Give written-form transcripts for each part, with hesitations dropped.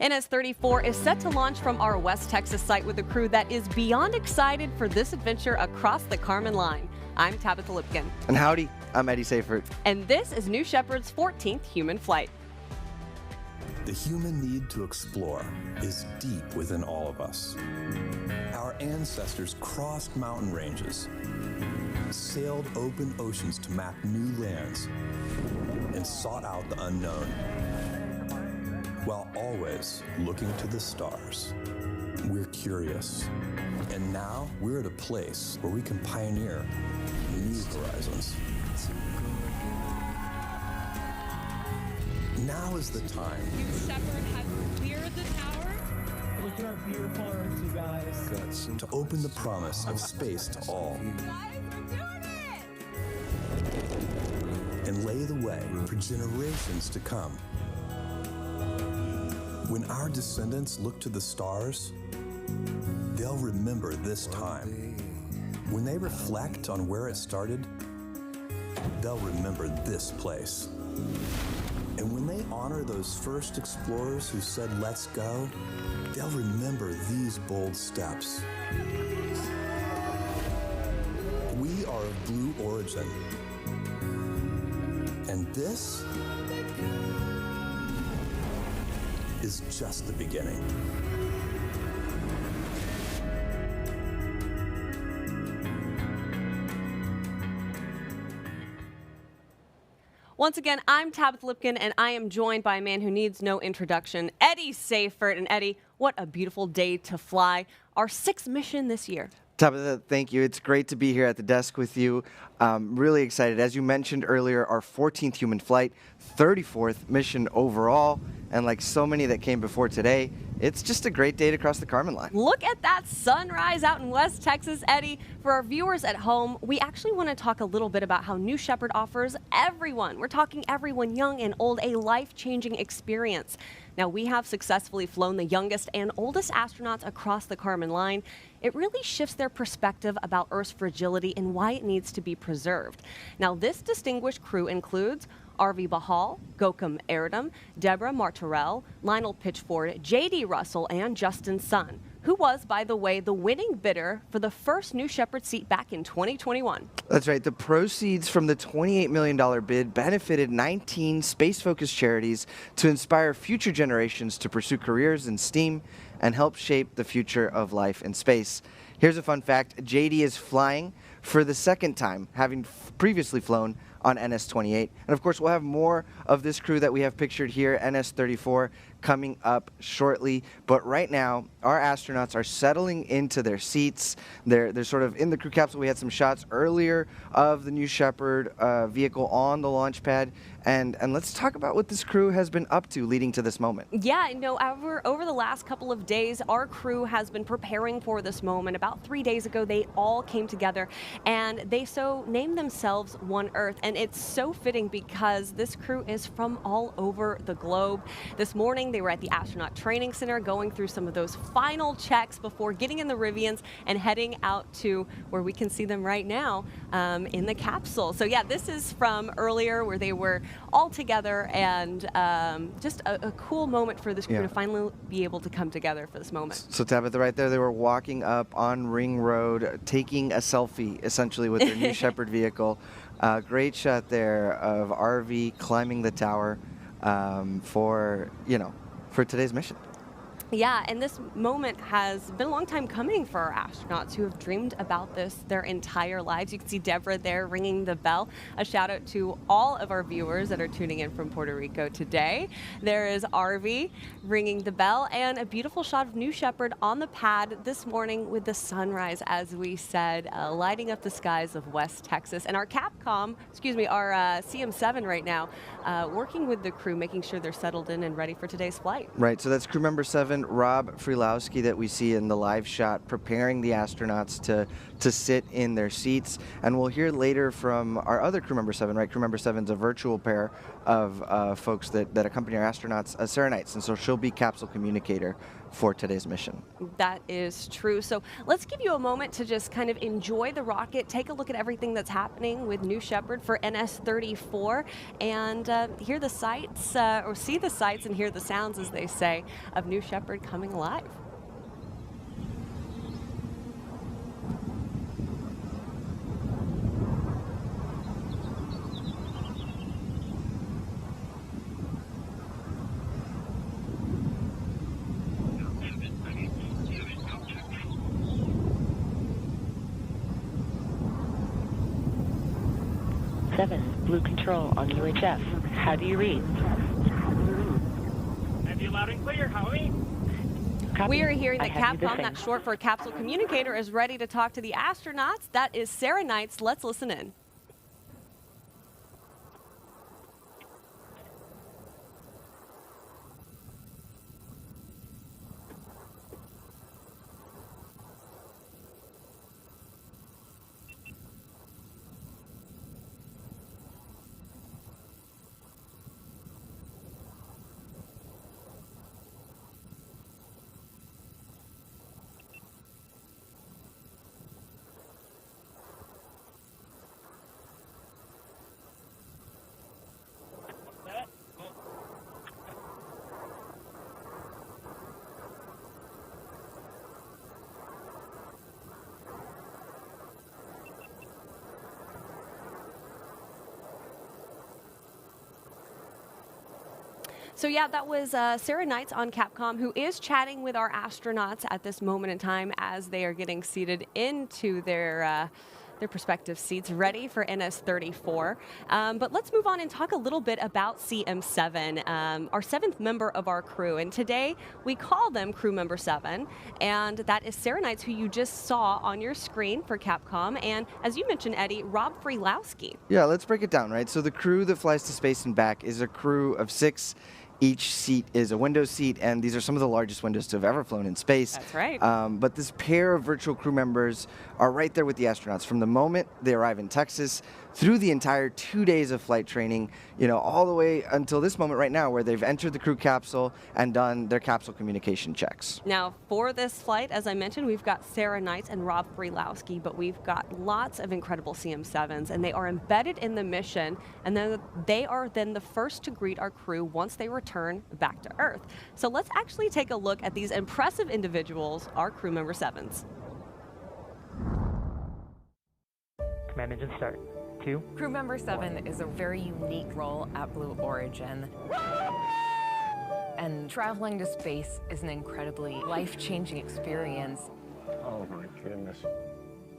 NS-34 is set to launch from our West Texas site with a crew that is beyond excited for this adventure across the Kármán line. I'm Tabitha Lipkin. And howdy, I'm Eddie Seifert. And this is New Shepard's 14th human flight. The human need to explore is deep within all of us. Our ancestors crossed mountain ranges, sailed open oceans to map new lands, and sought out the unknown, while always looking to the stars. We're curious, and now we're at a place where we can pioneer new horizons. Now is the time. Shepard has cleared the tower. Look at our beautiful Earth, you guys. To open the promise of space to all. Guys, we're doing it! And lay the way for generations to come. When our descendants look to the stars, they'll remember this time. When they reflect on where it started, they'll remember this place. And when they honor those first explorers who said, "Let's go," they'll remember these bold steps. We are of blue origin. And this is just the beginning. Once again, I'm Tabitha Lipkin, and I am joined by a man who needs no introduction, Eddie Seifert. And Eddie, what a beautiful day to fly. Our 6th mission this year. Tabitha, thank you. It's great to be here at the desk with you. Really excited. As you mentioned earlier, our 14th human flight, 34th mission overall, and like so many that came before today, it's just a great day to cross the Kármán line. Look at that sunrise out in West Texas, Eddie. For our viewers at home, we actually want to talk a little bit about how New Shepard offers everyone, we're talking everyone young and old, a life-changing experience. Now, we have successfully flown the youngest and oldest astronauts across the Kármán line. It really shifts their perspective about Earth's fragility and why it needs to be preserved. Now, this distinguished crew includes Arvi Bahal, Gökhan Erdem, Deborah Martorell, Lionel Pitchford, J.D. Russell, and Justin Sun, who was, by the way, the winning bidder for the first New Shepard seat back in 2021. That's right. The proceeds from the $28 million bid benefited 19 space-focused charities to inspire future generations to pursue careers in STEAM and help shape the future of life in space. Here's a fun fact. JD is flying for the 2nd time, having previously flown on NS-28. And of course, we'll have more of this crew that we have pictured here, NS-34, coming up shortly. But right now, our astronauts are settling into their seats. They're sort of in the crew capsule. We had some shots earlier of the New Shepard vehicle on the launch pad. And let's talk about what this crew has been up to leading to this moment. Yeah, over the last couple of days, our crew has been preparing for this moment. About 3 days ago, they all came together and they named themselves One Earth. And it's so fitting because this crew is from all over the globe. This morning, they were at the Astronaut Training Center going through some of those final checks before getting in the Rivians and heading out to where we can see them right now in the capsule. So yeah, this is from earlier where they were all together, and just a cool moment for this crew to finally be able to come together for this moment. So Tabitha, right there, they were walking up on Ring Road, taking a selfie, essentially, with their New Shepard vehicle. Great shot there of Arvi climbing the tower for today's mission. Yeah, and this moment has been a long time coming for our astronauts who have dreamed about this their entire lives. You can see Deborah there ringing the bell. A shout out to all of our viewers that are tuning in from Puerto Rico today. There is Arvi ringing the bell, and a beautiful shot of New Shepard on the pad this morning with the sunrise, as we said, lighting up the skies of West Texas. And our our CM7 right now, working with the crew, making sure they're settled in and ready for today's flight. Right, so that's crew member 7 Rob Freelowski that we see in the live shot preparing the astronauts to sit in their seats. And we'll hear later from our other crew member 7, right? Crew member 7's a virtual pair of folks that accompany our astronauts, Sarah Knights, and so she'll be capsule communicator for today's mission. That is true. So let's give you a moment to just kind of enjoy the rocket, take a look at everything that's happening with New Shepard for NS-34, and hear the sights, or see the sights and hear the sounds, as they say, of New Shepard coming alive. Blue Control on UHF. How do you read? Have you loud and clear, Howie? Copy. We are hearing that I have you the Capcom, same. that's short for capsule communicator, is ready to talk to the astronauts. That is Sarah Knights. Let's listen in. So yeah, that was Sarah Knights on Capcom, who is chatting with our astronauts at this moment in time as they are getting seated into their prospective seats, ready for NS-34. But let's move on and talk a little bit about CM7, our 7th member of our crew. And today we call them crew member 7, and that is Sarah Knights, who you just saw on your screen for Capcom, and as you mentioned, Eddie, Rob Freelowski. Yeah, let's break it down, right? So the crew that flies to space and back is a crew of 6. Each seat is a window seat, and these are some of the largest windows to have ever flown in space. That's right. But this pair of virtual crew members are right there with the astronauts from the moment they arrive in Texas through the entire 2 days of flight training, you know, all the way until this moment right now where they've entered the crew capsule and done their capsule communication checks. Now, For this flight, as I mentioned, we've got Sarah Knights and Rob Freelowski, but we've got lots of incredible CM7s, and they are embedded in the mission, and then they are then the first to greet our crew once they return back to Earth. So let's actually take a look at these impressive individuals, our crew member 7s. Command engine start. 2. Crew member 7 is a very unique role at Blue Origin. And traveling to space is an incredibly life-changing experience. Oh my goodness.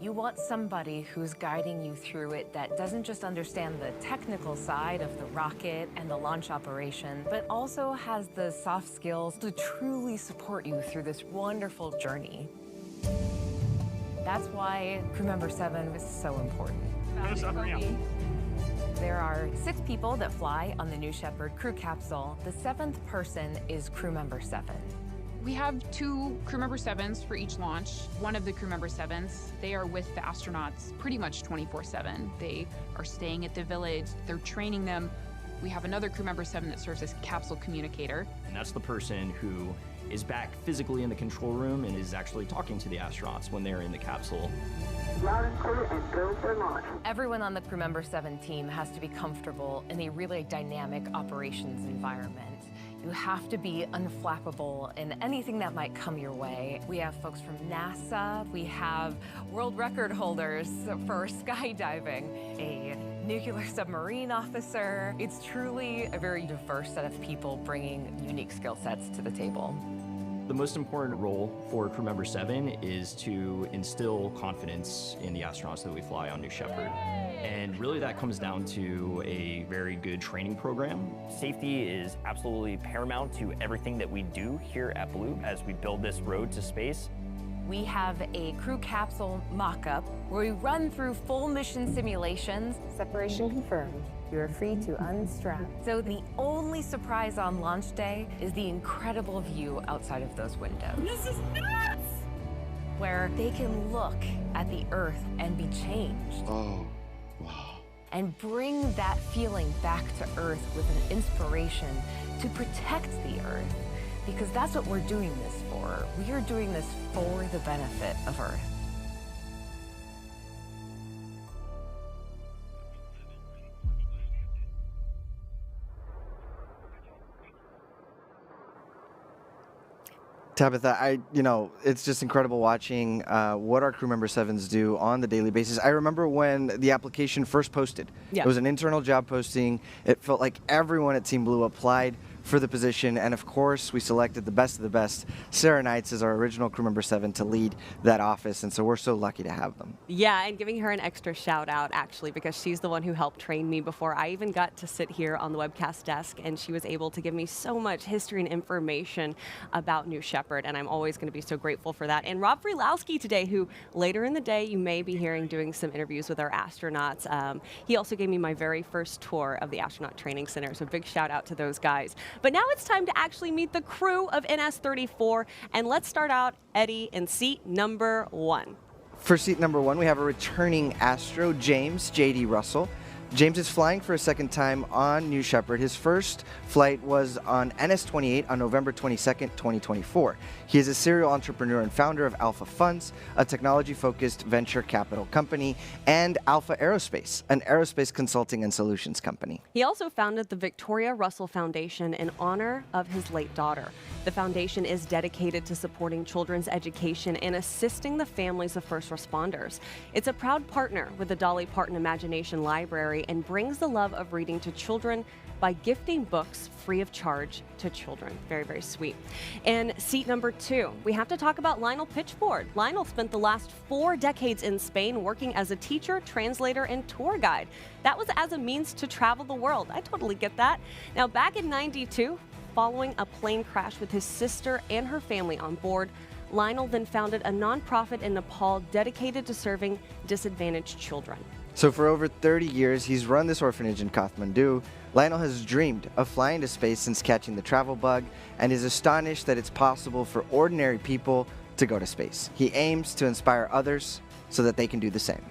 You want somebody who's guiding you through it that doesn't just understand the technical side of the rocket and the launch operation, but also has the soft skills to truly support you through this wonderful journey. That's why crew member 7 is so important. There are 6 people that fly on the New Shepard crew capsule. The 7th person is crew member 7. We have 2 crew member 7s for each launch. One of the crew member 7s, they are with the astronauts pretty much 24/7. They are staying at the village, they're training them. We have another crew member 7 that serves as capsule communicator. And that's the person who is back physically in the control room and is actually talking to the astronauts when they're in the capsule. Everyone on the crew member 7 team has to be comfortable in a really dynamic operations environment. You have to be unflappable in anything that might come your way. We have folks from NASA, we have world record holders for skydiving, a nuclear submarine officer. It's truly a very diverse set of people bringing unique skill sets to the table. The most important role for crew member 7 is to instill confidence in the astronauts that we fly on New Shepard. And really that comes down to a very good training program. Safety is absolutely paramount to everything that we do here at Blue as we build this road to space. We have a crew capsule mock-up where we run through full mission simulations. Separation confirmed. You are free to unstrap. So the only surprise on launch day is the incredible view outside of those windows. This is nuts! Where they can look at the Earth and be changed. Oh, wow. And bring that feeling back to Earth with an inspiration to protect the Earth. Because that's what we're doing this for. We are doing this for the benefit of Earth. Tabitha, it's just incredible watching what our crew member 7s do on the daily basis. I remember when the application first posted. Yeah. It was an internal job posting. It felt like everyone at Team Blue applied for the position, and of course, we selected the best of the best. Sarah Knights is our original crew member 7 to lead that office, and so we're so lucky to have them. Yeah, and giving her an extra shout out, actually, because she's the one who helped train me before I even got to sit here on the Webcast desk, and she was able to give me so much history and information about New Shepard, and I'm always going to be so grateful for that. And Rob Vrelowski today, who later in the day you may be hearing doing some interviews with our astronauts. He also gave me my very first tour of the Astronaut Training Center, so big shout out to those guys. But now it's time to actually meet the crew of NS-34, and let's start out, Eddie, in seat number 1. For seat number 1, we have a returning astro, James J.D. Russell. James is flying for a second time on New Shepard. His first flight was on NS-28 on November 22nd, 2024. He is a serial entrepreneur and founder of Alpha Funds, a technology-focused venture capital company, and Alpha Aerospace, an aerospace consulting and solutions company. He also founded the Victoria Russell Foundation in honor of his late daughter. The foundation is dedicated to supporting children's education and assisting the families of first responders. It's a proud partner with the Dolly Parton Imagination Library and brings the love of reading to children by gifting books free of charge to children. Very, very sweet. And seat number 2, we have to talk about Lionel Pitchford. Lionel spent the last 4 decades in Spain working as a teacher, translator, and tour guide. That was as a means to travel the world. I totally get that. Now, back in '92, following a plane crash with his sister and her family on board, Lionel then founded a nonprofit in Nepal dedicated to serving disadvantaged children. So for over 30 years, he's run this orphanage in Kathmandu. Lionel has dreamed of flying to space since catching the travel bug and is astonished that it's possible for ordinary people to go to space. He aims to inspire others so that they can do the same.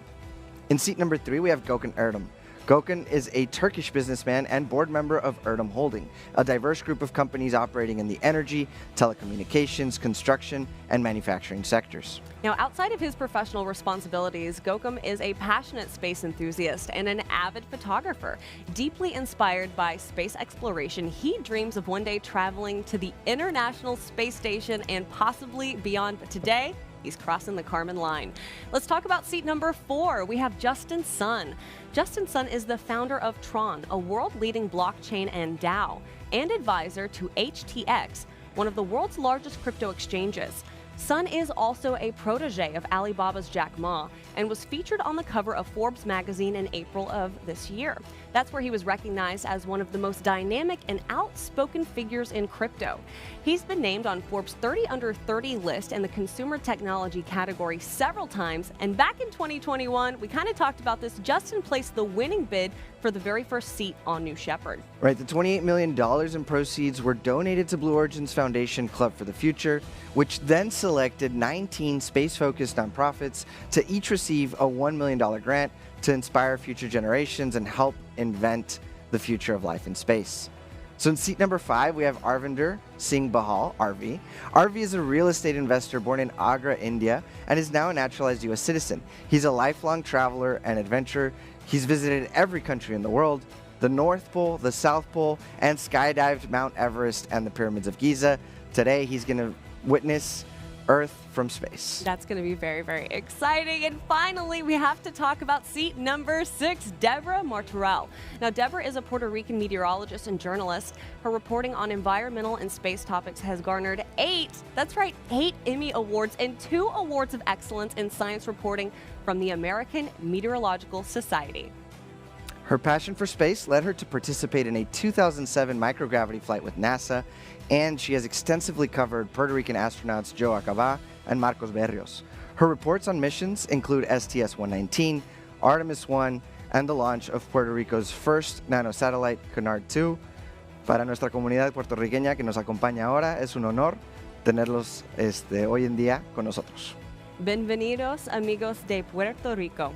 In seat number 3, we have Gökhan Erdem. Gökhan is a Turkish businessman and board member of Erdem Holding, a diverse group of companies operating in the energy, telecommunications, construction, and manufacturing sectors. Now, outside of his professional responsibilities, Gökhan is a passionate space enthusiast and an avid photographer. Deeply inspired by space exploration, he dreams of one day traveling to the International Space Station and possibly beyond. But today, he's crossing the Kármán line. Let's talk about seat number 4. We have Justin Sun. Justin Sun is the founder of Tron, a world-leading blockchain and DAO, and advisor to HTX, one of the world's largest crypto exchanges. Sun is also a protege of Alibaba's Jack Ma and was featured on the cover of Forbes magazine in April of this year. That's where he was recognized as one of the most dynamic and outspoken figures in crypto. He's been named on Forbes 30 Under 30 list in the consumer technology category several times, and back in 2021, we kind of talked about this, Justin placed the winning bid for the very first seat on New Shepard. Right, the $28 million in proceeds were donated to Blue Origin's foundation Club for the Future, which then selected 19 space-focused nonprofits to each receive a $1 million grant to inspire future generations and help invent the future of life in space. So in seat number 5, we have Arvinder Singh Bahal, Arvi. Arvi is a real estate investor born in Agra, India, and is now a naturalized U.S. citizen. He's a lifelong traveler and adventurer. He's visited every country in the world, the North Pole, the South Pole, and skydived Mount Everest and the Pyramids of Giza. Today, he's going to witness Earth from space. That's going to be very, very exciting. And finally, we have to talk about seat number 6, Deborah Martorell. Now, Deborah is a Puerto Rican meteorologist and journalist. Her reporting on environmental and space topics has garnered 8 Emmy Awards and 2 Awards of Excellence in Science Reporting from the American Meteorological Society. Her passion for space led her to participate in a 2007 microgravity flight with NASA, and she has extensively covered Puerto Rican astronauts Joe Acaba and Marcos Berrios. Her reports on missions include STS-119, Artemis 1, and the launch of Puerto Rico's first nanosatellite, Cunard 2. Para nuestra comunidad puertorriqueña que nos acompaña ahora, es un honor tenerlos hoy en día con nosotros. Bienvenidos, amigos de Puerto Rico.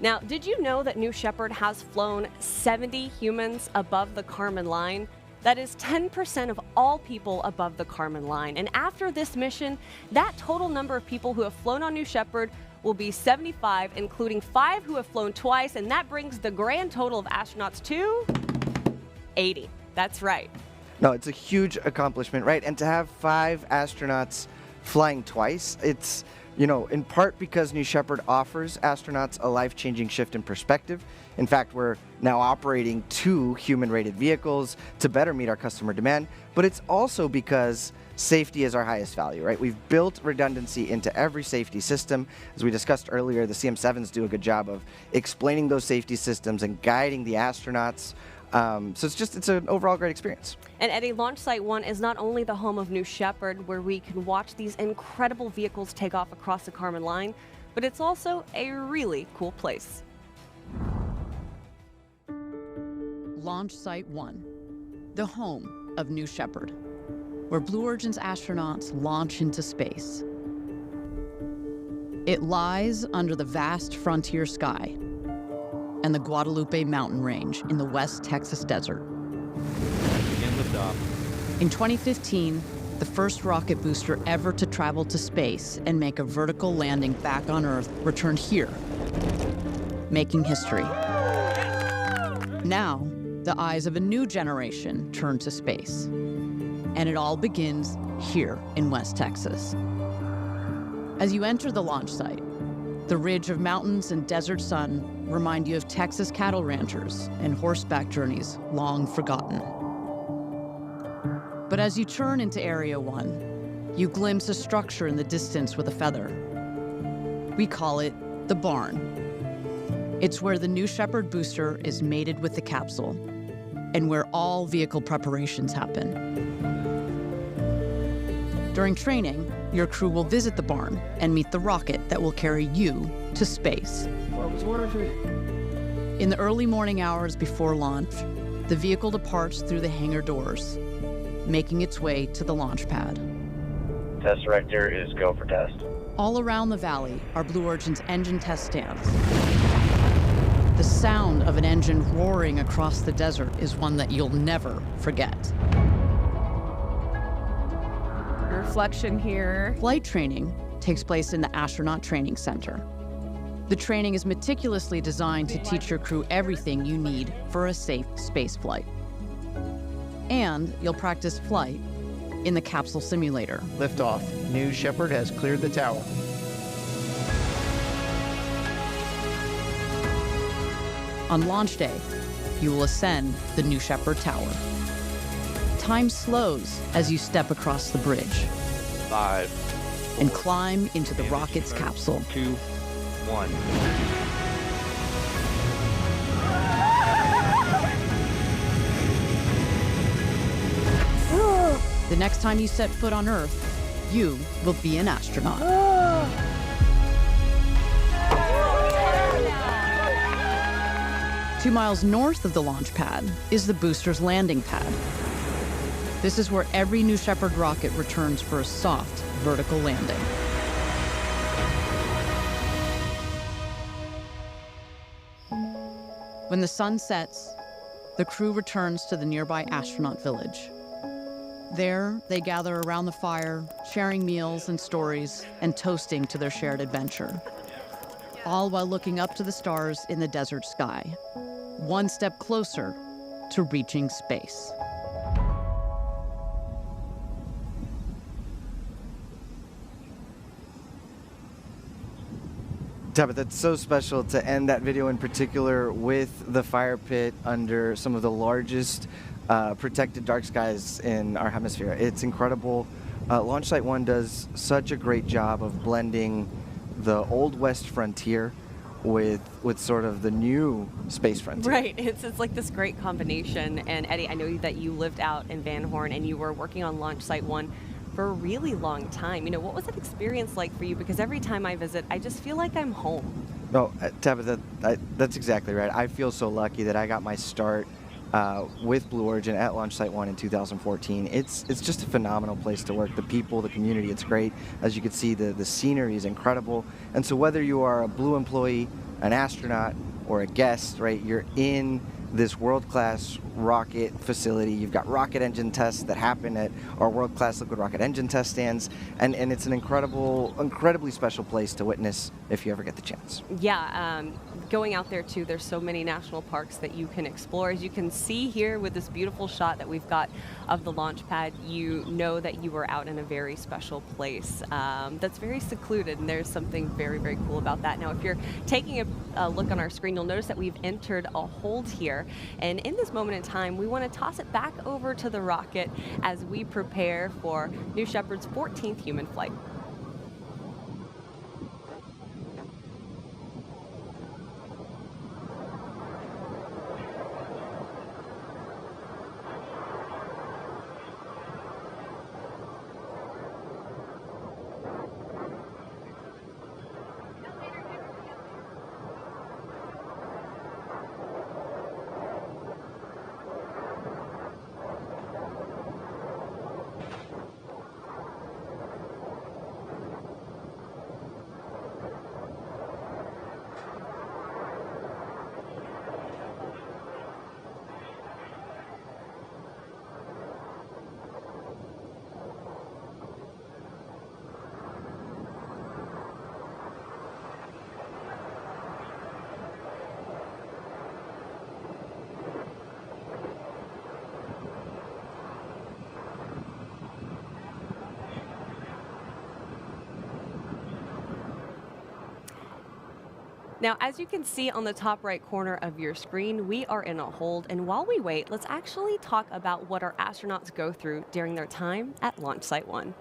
Now, did you know that New Shepard has flown 70 humans above the Kármán line? That is 10% of all people above the Kármán line. And after this mission, that total number of people who have flown on New Shepard will be 75, including 5 who have flown twice, and that brings the grand total of astronauts to 80. That's right. No, it's a huge accomplishment, right? And to have 5 astronauts flying twice, it's, in part because New Shepard offers astronauts a life-changing shift in perspective. In fact, we're now operating 2 human-rated vehicles to better meet our customer demand, but it's also because safety is our highest value, right? We've built redundancy into every safety system. As we discussed earlier, the CM7s do a good job of explaining those safety systems and guiding the astronauts. So it's an overall great experience. And Eddie, Launch Site 1 is not only the home of New Shepard, where we can watch these incredible vehicles take off across the Kármán line, but it's also a really cool place. Launch Site 1, the home of New Shepard, where Blue Origin's astronauts launch into space. It lies under the vast frontier sky and the Guadalupe mountain range in the West Texas desert. Begin liftoff. In 2015, the first rocket booster ever to travel to space and make a vertical landing back on Earth returned here, making history. Now, the eyes of a new generation turn to space. And it all begins here in West Texas. As you enter the launch site, the ridge of mountains and desert sun remind you of Texas cattle ranchers and horseback journeys long forgotten. But as you turn into Area 1, you glimpse a structure in the distance with a feather. We call it the barn. It's where the New Shepard booster is mated with the capsule and where all vehicle preparations happen. During training, your crew will visit the barn and meet the rocket that will carry you to space. In the early morning hours before launch, the vehicle departs through the hangar doors, making its way to the launch pad. Test director is go for test. All around the valley are Blue Origin's engine test stands. The sound of an engine roaring across the desert is one that you'll never forget. Reflection here. Flight training takes place in the Astronaut Training Center. The training is meticulously designed to teach your crew everything you need for a safe space flight. And you'll practice flight in the capsule simulator. Liftoff. New Shepard has cleared the tower. On launch day, you will ascend the New Shepard Tower. Time slows as you step across the bridge. 5, 4, and climb into the rocket's capsule. 2, 1. The next time you set foot on Earth, you will be an astronaut. 2 miles north of the launch pad is the booster's landing pad. This is where every New Shepard rocket returns for a soft, vertical landing. When the sun sets, the crew returns to the nearby astronaut village. There, they gather around the fire, sharing meals and stories and toasting to their shared adventure, all while looking up to the stars in the desert sky, one step closer to reaching space. Tabitha, that's so special to end that video in particular with the fire pit under some of the largest protected dark skies in our hemisphere. It's incredible. Launch Site 1 does such a great job of blending the old West frontier with sort of the new space frontier. Right, it's like this great combination. And Eddie, I know that you lived out in Van Horn and you were working on Launch Site 1 for a really long time. What was that experience like for you? Because every time I visit, I just feel like I'm home. No, Tabitha, that's exactly right. I feel so lucky that I got my start with Blue Origin at Launch Site 1 in 2014. It's just a phenomenal place to work. The people, the community, it's great. As you can see, the scenery is incredible. And so whether you are a Blue employee, an astronaut, or a guest, right, you're in this world-class rocket facility. You've got rocket engine tests that happen at our world-class liquid rocket engine test stands, and it's an incredibly special place to witness if you ever get the chance. Yeah, going out there too, there's so many national parks that you can explore. As you can see here with this beautiful shot that we've got of the launch pad, you know that you are out in a very special place that's very secluded, and there's something very, very cool about that. Now, if you're taking a look on our screen, you'll notice that we've entered a hold here, and in this moment in time, we want to toss it back over to the rocket as we prepare for New Shepard's 14th human flight. Now, as you can see on the top right corner of your screen, we are in a hold, and while we wait, let's actually talk about what our astronauts go through during their time at Launch Site 1.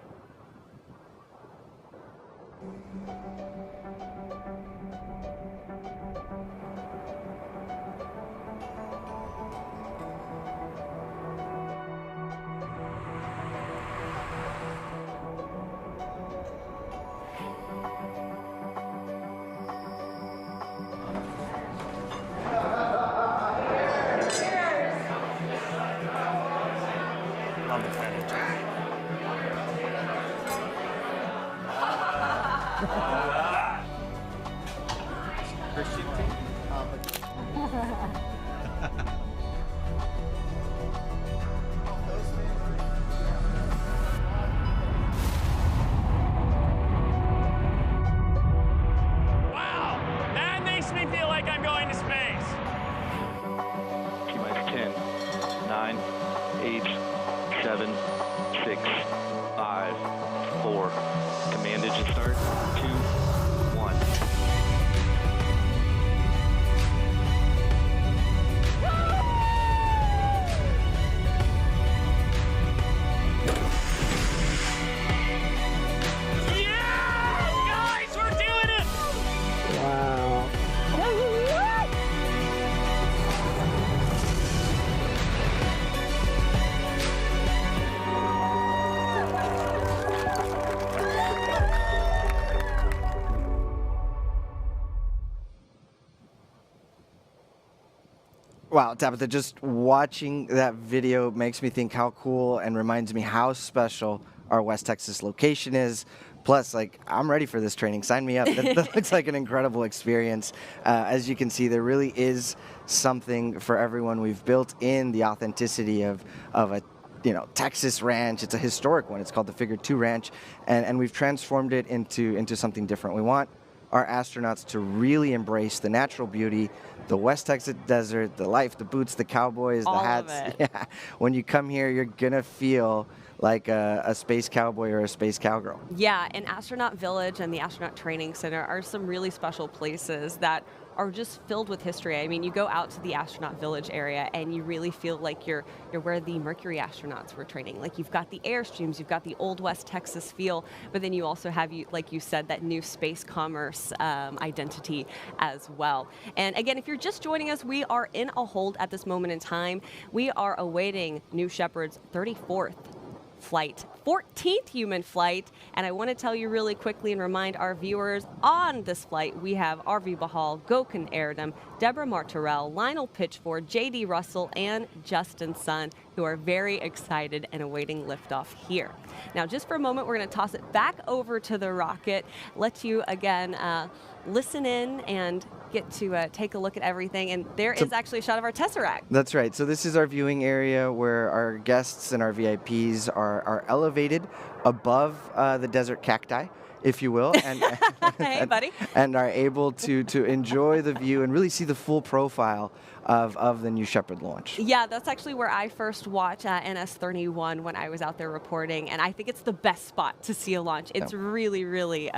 Wow, Tabitha, just watching that video makes me think how cool and reminds me how special our West Texas location is. Plus, like, I'm ready for this training. Sign me up. That looks like an incredible experience. As you can see, there really is something for everyone. We've built in the authenticity of a Texas ranch. It's a historic one. It's called the Figure 2 Ranch, and we've transformed it into something different. We want our astronauts to really embrace the natural beauty, the West Texas desert, the life, the boots, the cowboys, the hats. All of it. Yeah. When you come here, you're gonna feel like a space cowboy or a space cowgirl. Yeah, and Astronaut Village and the Astronaut Training Center are some really special places that are just filled with history. I mean, you go out to the Astronaut Village area and you really feel like you're where the Mercury astronauts were training. Like, you've got the Airstreams, you've got the old West Texas feel, but then you also have, like you said, that new space commerce identity as well. And again, if you're just joining us, we are in a hold at this moment in time. We are awaiting New Shepard's 34th flight, 14th human flight. And I want to tell you really quickly and remind our viewers on this flight, we have Arvi Bahal, Gökhan Erdem, Deborah Martorell, Lionel Pitchford, J.D. Russell, and Justin Sun, who are very excited and awaiting liftoff here. Now, just for a moment, we're going to toss it back over to the rocket, let you again listen in and get to take a look at everything. And there is actually a shot of our Tesseract. That's right. So this is our viewing area where our guests and our VIPs are elevated above the desert cacti, if you will, and, hey, buddy. and are able to enjoy the view and really see the full profile of the New Shepard launch. Yeah, that's actually where I first watched NS-34 when I was out there reporting, and I think it's the best spot to see a launch. It's really, really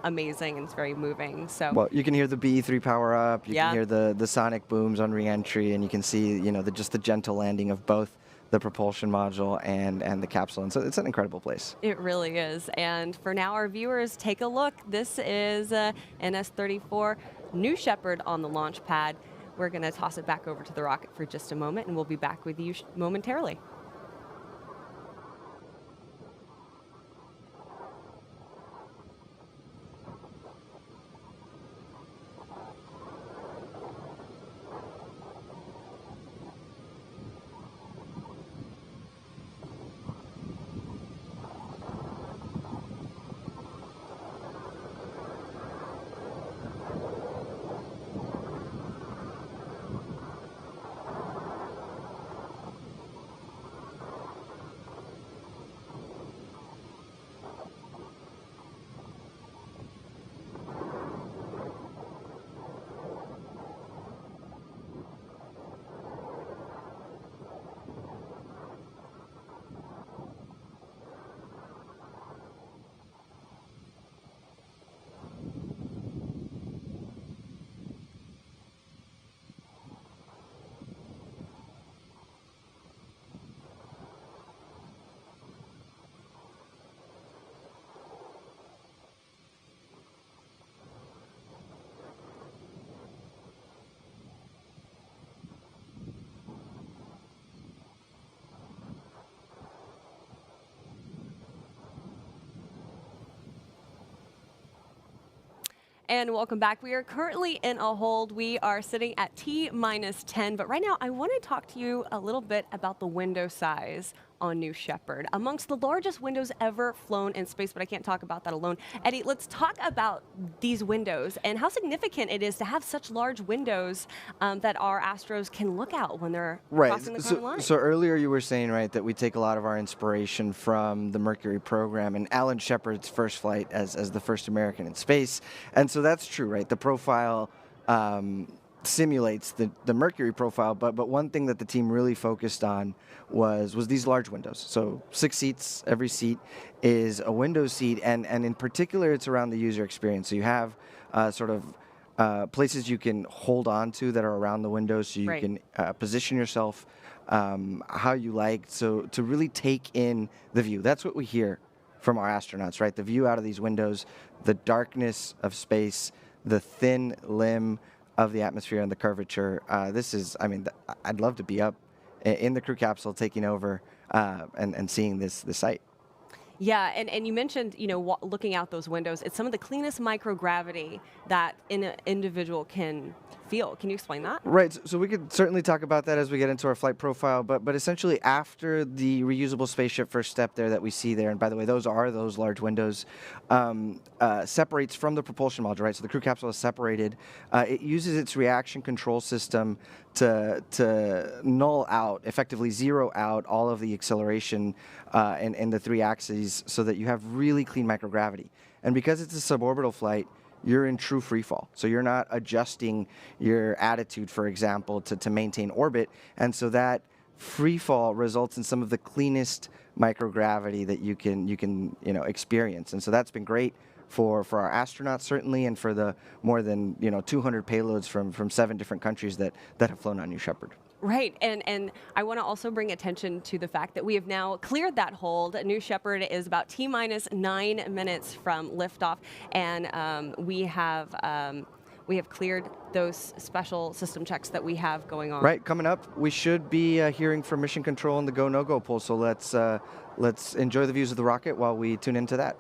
amazing, and it's very moving. So, well, you can hear the BE-3 power up, you can hear the sonic booms on re-entry, and you can see, you know, just the gentle landing of both the propulsion module and the capsule. And so it's an incredible place. It really is. And for now, our viewers, take a look. This is NS-34, New Shepard on the launch pad. We're going to toss it back over to the rocket for just a moment, and we'll be back with you momentarily. And welcome back. We are currently in a hold. We are sitting at T-10, but right now I want to talk to you a little bit about the window size on New Shepard. Amongst the largest windows ever flown in space, but I can't talk about that alone. Eddie, let's talk about these windows and how significant it is to have such large windows that our astros can look out when they're crossing the current line. So earlier you were saying, right, that we take a lot of our inspiration from the Mercury program and Alan Shepard's first flight as the first American in space. And so that's true, right? The profile simulates the Mercury profile, but one thing that the team really focused on was these large windows. So 6 seats, every seat is a window seat, and in particular it's around the user experience. So you have sort of places you can hold on to that are around the window, so you can position yourself how you like, so to really take in the view. That's what we hear from our astronauts, right? The view out of these windows, the darkness of space, the thin limb of the atmosphere and the curvature. This is, I mean, I'd love to be up in the crew capsule taking over and seeing this site. Yeah, and you mentioned, you know, looking out those windows, it's some of the cleanest microgravity that an individual can feel. Can you explain that? Right, so we could certainly talk about that as we get into our flight profile, but essentially after the reusable spaceship first step there that we see there, and by the way, those large windows, separates from the propulsion module, right? So the crew capsule is separated. It uses its reaction control system to null out, effectively zero out all of the acceleration in the 3 axes so that you have really clean microgravity. And because it's a suborbital flight, you're in true free fall. So you're not adjusting your attitude, for example, to maintain orbit. And so that free fall results in some of the cleanest microgravity that you can experience. And so that's been great for our astronauts, certainly, and for the more than 200 payloads from 7 different countries that have flown on New Shepard. Right, and I want to also bring attention to the fact that we have now cleared that hold. New Shepard is about T-9 minutes from liftoff, and we have we have cleared those special system checks that we have going on. Right, coming up, we should be hearing from Mission Control on the go, no-go poll. So let's enjoy the views of the rocket while we tune into that.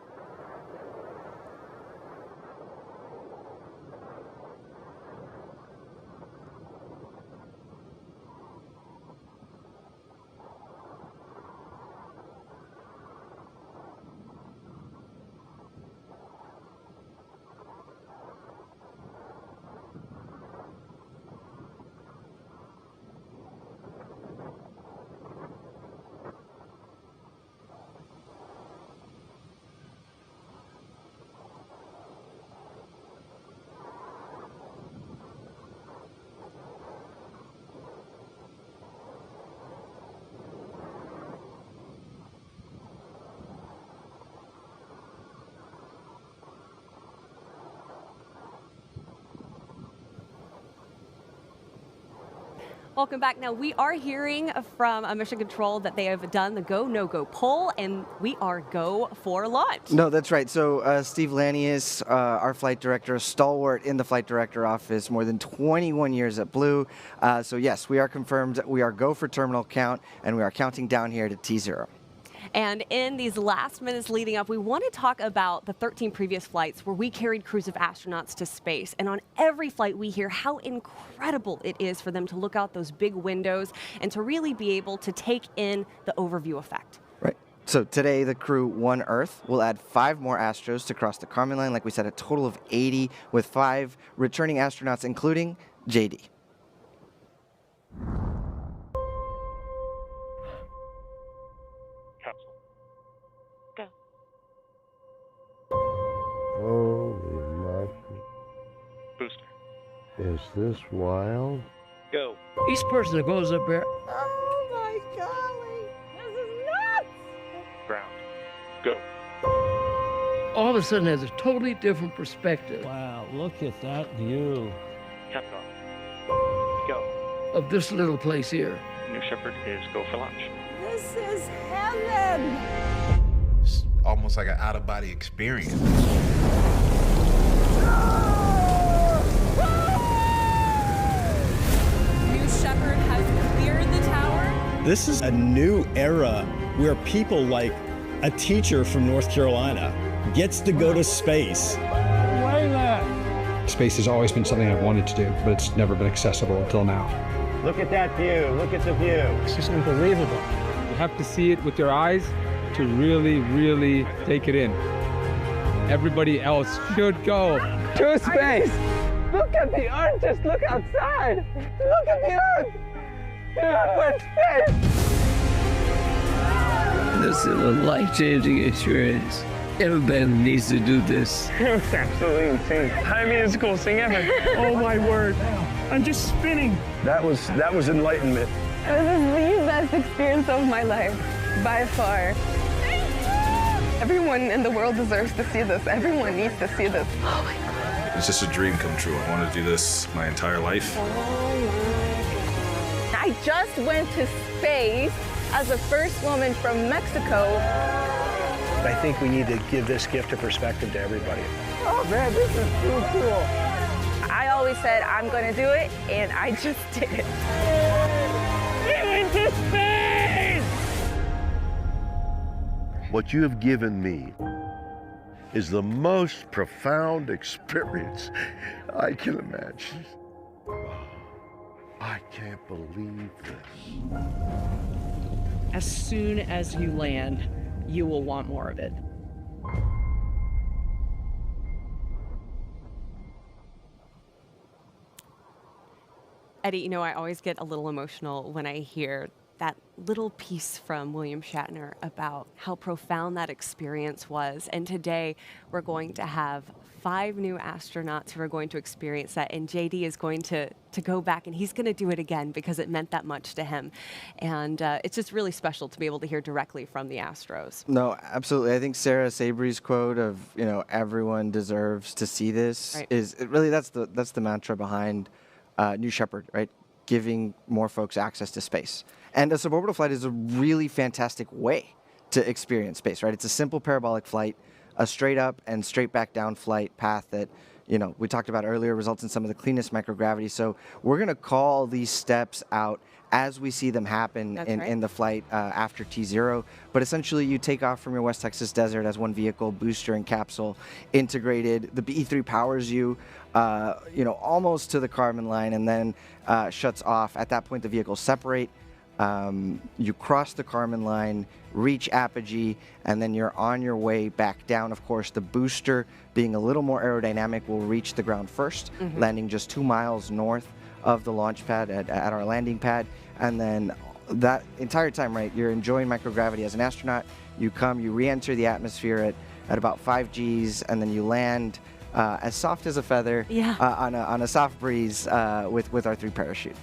Welcome back. Now, we are hearing from Mission Control that they have done the go, no-go poll, and we are go for launch. No, that's right. So Steve Lanius, our flight director, a stalwart in the flight director office, more than 21 years at Blue. So yes, we are confirmed. We are go for terminal count, and we are counting down here to T0. And in these last minutes leading up, we want to talk about the 13 previous flights where we carried crews of astronauts to space. And on every flight, we hear how incredible it is for them to look out those big windows and to really be able to take in the overview effect. Right. So today, the crew One Earth will add 5 more Astros to cross the Kármán line. Like we said, a total of 80 with 5 returning astronauts, including JD. Holy moly. Booster. Is this wild? Go. Each person that goes up there. Oh my golly. This is nuts. Ground. Go. All of a sudden has a totally different perspective. Wow, look at that view. Capcom. Go. Of this little place here. New Shepard is go for launch. This is heaven. It's almost like an out-of-body experience. New Shepard has cleared the tower. This is a new era where people like a teacher from North Carolina gets to go to space. Why that? Space has always been something I've wanted to do, but it's never been accessible until now. Look at that view. Look at the view. It's just unbelievable. You have to see it with your eyes to really, really take it in. Everybody else should go to space. Look at the Earth. Just look outside. Look at the Earth. We're in space. This is a life-changing experience. Everybody needs to do this. It was absolutely insane. I mean, it's the coolest thing ever. Oh my word. I'm just spinning. That was enlightenment. This is the best experience of my life, by far. Everyone in the world deserves to see this. Everyone needs to see this. Oh my God. It's just a dream come true. I wanted to do this my entire life. I just went to space as the first woman from Mexico. I think we need to give this gift of perspective to everybody. Oh man, this is so cool. I always said I'm gonna do it, and I just did it. We went to space! What you have given me is the most profound experience I can imagine. I can't believe this. As soon as you land, you will want more of it. Eddie, you know, I always get a little emotional when I hear that little piece from William Shatner about how profound that experience was. And today we're going to have 5 new astronauts who are going to experience that. And JD is going to go back and he's going to do it again because it meant that much to him. And it's just really special to be able to hear directly from the Astros. No, absolutely. I think Sarah Sabry's quote of, you know, everyone deserves to see this is really that's the mantra behind New Shepard, right? Giving more folks access to space. And a suborbital flight is a really fantastic way to experience space, right? It's a simple parabolic flight, a straight up and straight back down flight path that, we talked about earlier, results in some of the cleanest microgravity. So we're going to call these steps out as we see them happen in the flight after T0. But essentially, you take off from your West Texas desert as one vehicle, booster and capsule integrated. The BE-3 powers you, almost to the Kármán line, and then shuts off. At that point, the vehicles separate. You cross the Kármán line, reach apogee, and then you're on your way back down. Of course, the booster, being a little more aerodynamic, will reach the ground first, landing just 2 miles north of the launch pad at our landing pad. And then that entire time, right, you're enjoying microgravity as an astronaut. You come, you re-enter the atmosphere at about 5 Gs, and then you land as soft as a feather on a soft breeze with our 3 parachute.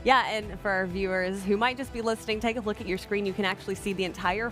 Yeah, and for our viewers who might just be listening, take a look at your screen. You can actually see the entire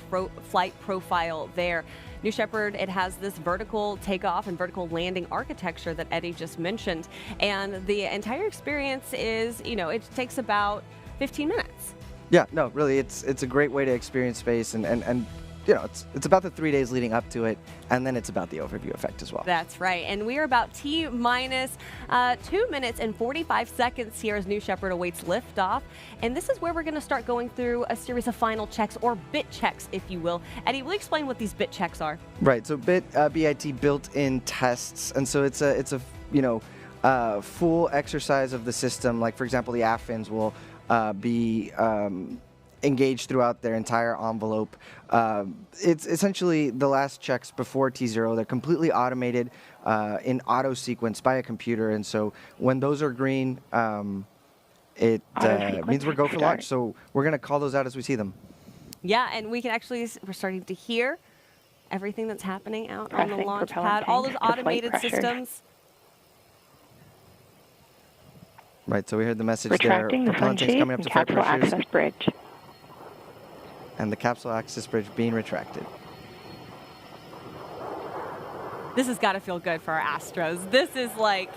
flight profile there. New Shepard, it has this vertical takeoff and vertical landing architecture that Eddie just mentioned. And the entire experience is, it takes about 15 minutes. Yeah, no, really, it's a great way to experience space, and it's about the 3 days leading up to it, and then it's about the overview effect as well. That's right, and we are about T-minus 2 minutes and 45 seconds here as New Shepard awaits liftoff, and this is where we're going to start going through a series of final checks, or bit checks, if you will. Eddie, will you explain what these bit checks are? Right, so BIT, built-in tests, and so it's a full exercise of the system. Like, for example, the aft fins will be engaged throughout their entire envelope. It's essentially the last checks before T0. They're completely automated in auto sequence by a computer, and so when those are green, it means we're go for launch. So we're going to call those out as we see them. Yeah, and we're starting to hear everything that's happening out on the launch pad, all those automated systems. Right, so we heard the message Retracting there. the sun sheet coming up and to flight capsule pressures. access bridge. And the capsule access bridge being retracted. This has got to feel good for our Astros. This is like,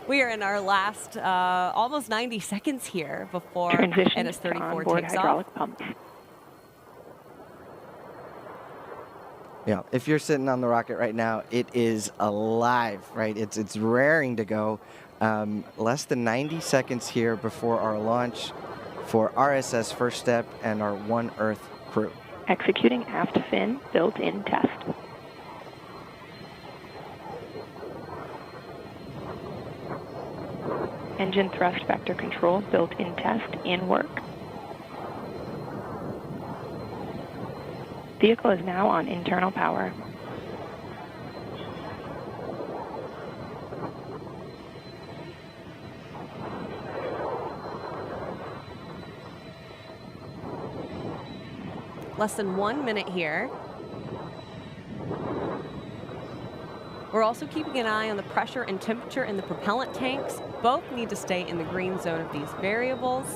we are in our last almost 90 seconds here before NS-34 takes off. Pumps. Yeah, if you're sitting on the rocket right now, it is alive, right? It's raring to go. Less than 90 seconds here before our launch for RSS first step and our One Earth crew. Executing aft fin built-in test. Engine thrust vector control built-in test in work. Vehicle is now on internal power. Less than 1 minute here. We're also keeping an eye on the pressure and temperature in the propellant tanks. Both need to stay in the green zone of these variables.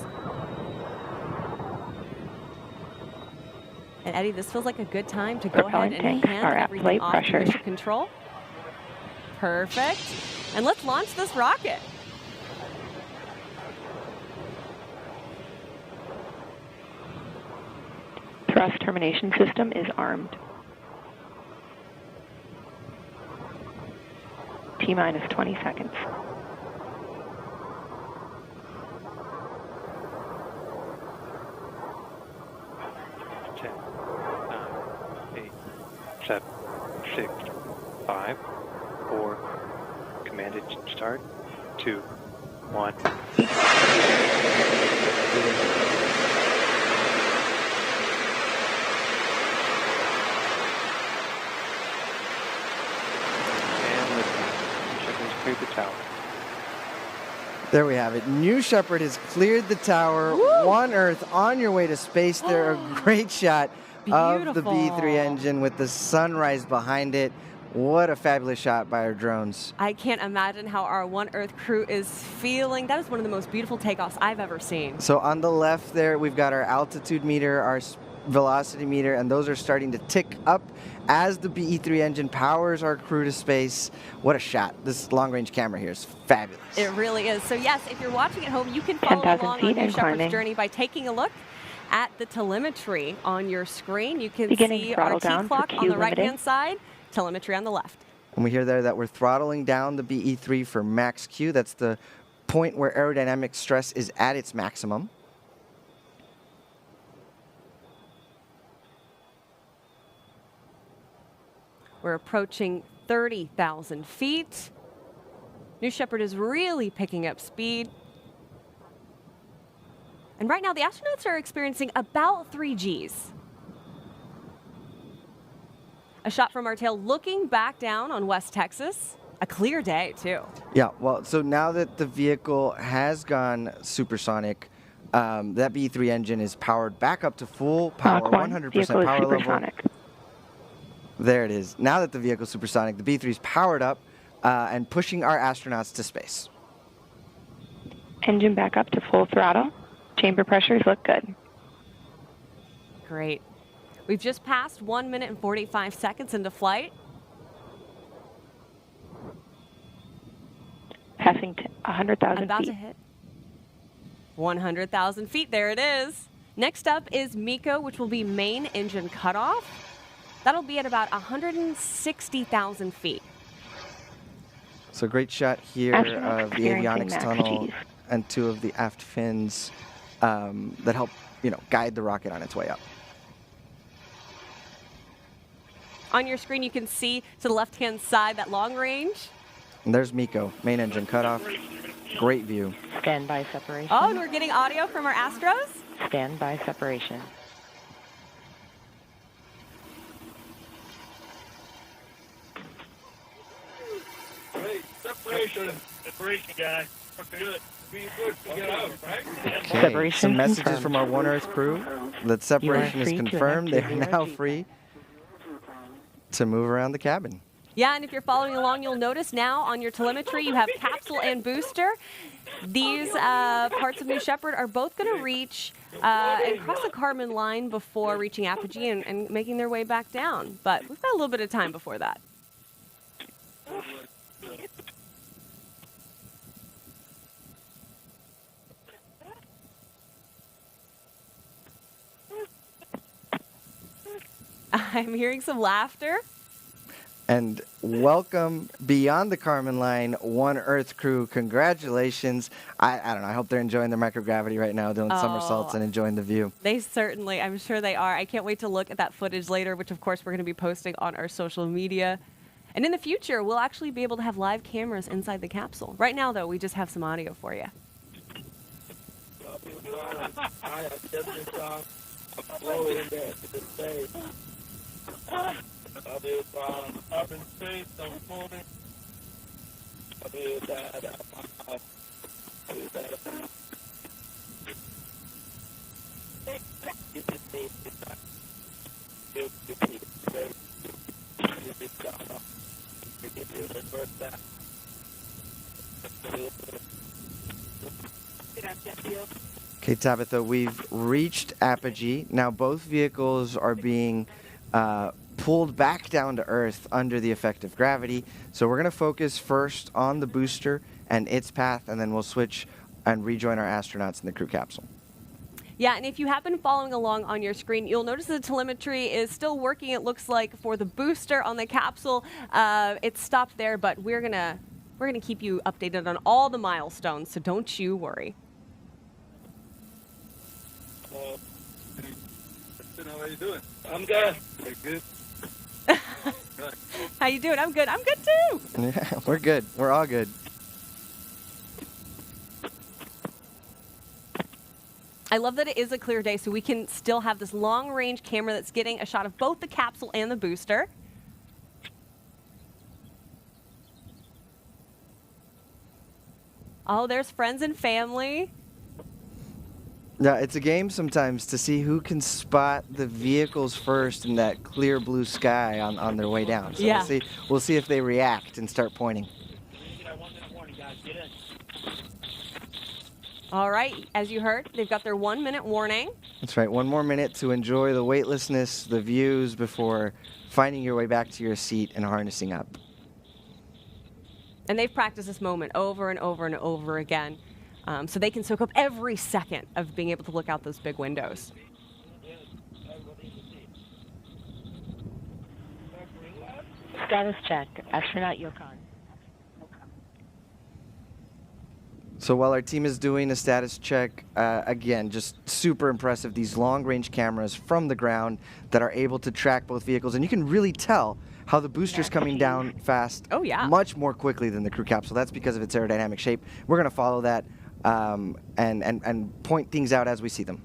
And Eddie, this feels like a good time to go ahead and hand everything off to mission control. Perfect. And let's launch this rocket. Thrust termination system is armed. T-minus 20 seconds. Ten, 9, 8, 7, 6, 5, 4. Commanded start. 2, 1. The tower. There we have it. New Shepard has cleared the tower. Woo! One Earth on your way to space. There, a great shot of the B-3 engine with the sunrise behind it. What a fabulous shot by our drones. I can't imagine how our One Earth crew is feeling. That is one of the most beautiful takeoffs I've ever seen. So on the left there, we've got our altitude meter, our velocity meter, and those are starting to tick up as the BE-3 engine powers our crew to space. What a shot. This long-range camera here is fabulous. It really is. So yes, if you're watching at home, you can follow along on New Shepard's journey by taking a look at the telemetry on your screen. You can see our T-clock on the right-hand side, telemetry on the left. And we hear there that we're throttling down the BE-3 for max Q. That's the point where aerodynamic stress is at its maximum. We're approaching 30,000 feet. New Shepard is really picking up speed. And right now, the astronauts are experiencing about 3 Gs. A shot from our tail looking back down on West Texas. A clear day, too. Yeah, well, so now that the vehicle has gone supersonic, that BE-3 engine is powered back up to full power, 100% power level. There it is. Now that the vehicle is supersonic, the BE-3 is powered up and pushing our astronauts to space. Engine back up to full throttle. Chamber pressures look good. Great. We've just passed 1 minute and 45 seconds into flight. Passing to 100,000 feet. About to hit 100,000 feet. There it is. Next up is MECO, which will be main engine cutoff. That'll be at about 160,000 feet. So great shot here of the avionics tunnel and 2 of the aft fins that help, guide the rocket on its way up. On your screen, you can see to the left-hand side that long range. And there's MECO, main engine cutoff. Great view. Standby separation. Oh, and we're getting audio from our Astros. Standby separation. Hey, separation. Separation, guy. Good. Be good to get out, right? Okay, some messages from our One Earth crew that separation is confirmed. They are now free to move around the cabin. Yeah, and if you're following along, you'll notice now on your telemetry you have capsule and booster. These parts of New Shepard are both going to reach and cross the Kármán line before reaching apogee and making their way back down. But we've got a little bit of time before that. I'm hearing some laughter. And welcome beyond the Kármán line, One Earth crew. Congratulations. I don't know. I hope they're enjoying their microgravity right now, doing somersaults and enjoying the view. They certainly, I'm sure they are. I can't wait to look at that footage later, which of course we're going to be posting on our social media. And in the future, we'll actually be able to have live cameras inside the capsule. Right now, though, we just have some audio for you. I've been space, I'm moving. Okay, Tabitha, we've reached apogee. Now both vehicles are being pulled back down to Earth under the effect of gravity. So we're going to focus first on the booster and its path, and then we'll switch and rejoin our astronauts in the crew capsule. Yeah, and if you have been following along on your screen, you'll notice the telemetry is still working, it looks like, for the booster on the capsule. It's stopped there, but we're gonna keep you updated on all the milestones, so don't you worry. How are you doing? I'm good. You're good. How you doing? I'm good. I'm good too. Yeah, we're good. We're all good. I love that it is a clear day, so we can still have this long-range camera that's getting a shot of both the capsule and the booster. Oh, there's friends and family. Yeah, it's a game sometimes to see who can spot the vehicles first in that clear blue sky on their way down. So yeah. We'll see if they react and start pointing. All right, as you heard, they've got their 1 minute warning. That's right, 1 more minute to enjoy the weightlessness, the views before finding your way back to your seat and harnessing up. And they've practiced this moment over and over and over again. So they can soak up every second of being able to look out those big windows. Status check. Astronaut Gökhan. So while our team is doing a status check, again, just super impressive, these long-range cameras from the ground that are able to track both vehicles. And you can really tell how the booster's coming down fast, much more quickly than the crew capsule. That's because of its aerodynamic shape. We're going to follow that and point things out as we see them.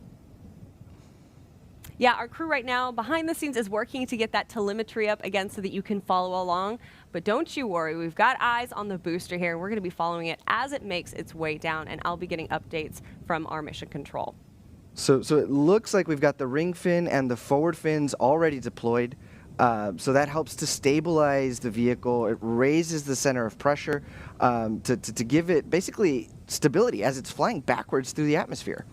Yeah, our crew right now behind the scenes is working to get that telemetry up again so that you can follow along. But don't you worry, we've got eyes on the booster here. We're going to be following it as it makes its way down, and I'll be getting updates from our mission control. So it looks like we've got the ring fin and the forward fins already deployed. So that helps to stabilize the vehicle. It raises the center of pressure to give it basically stability as it's flying backwards through the atmosphere.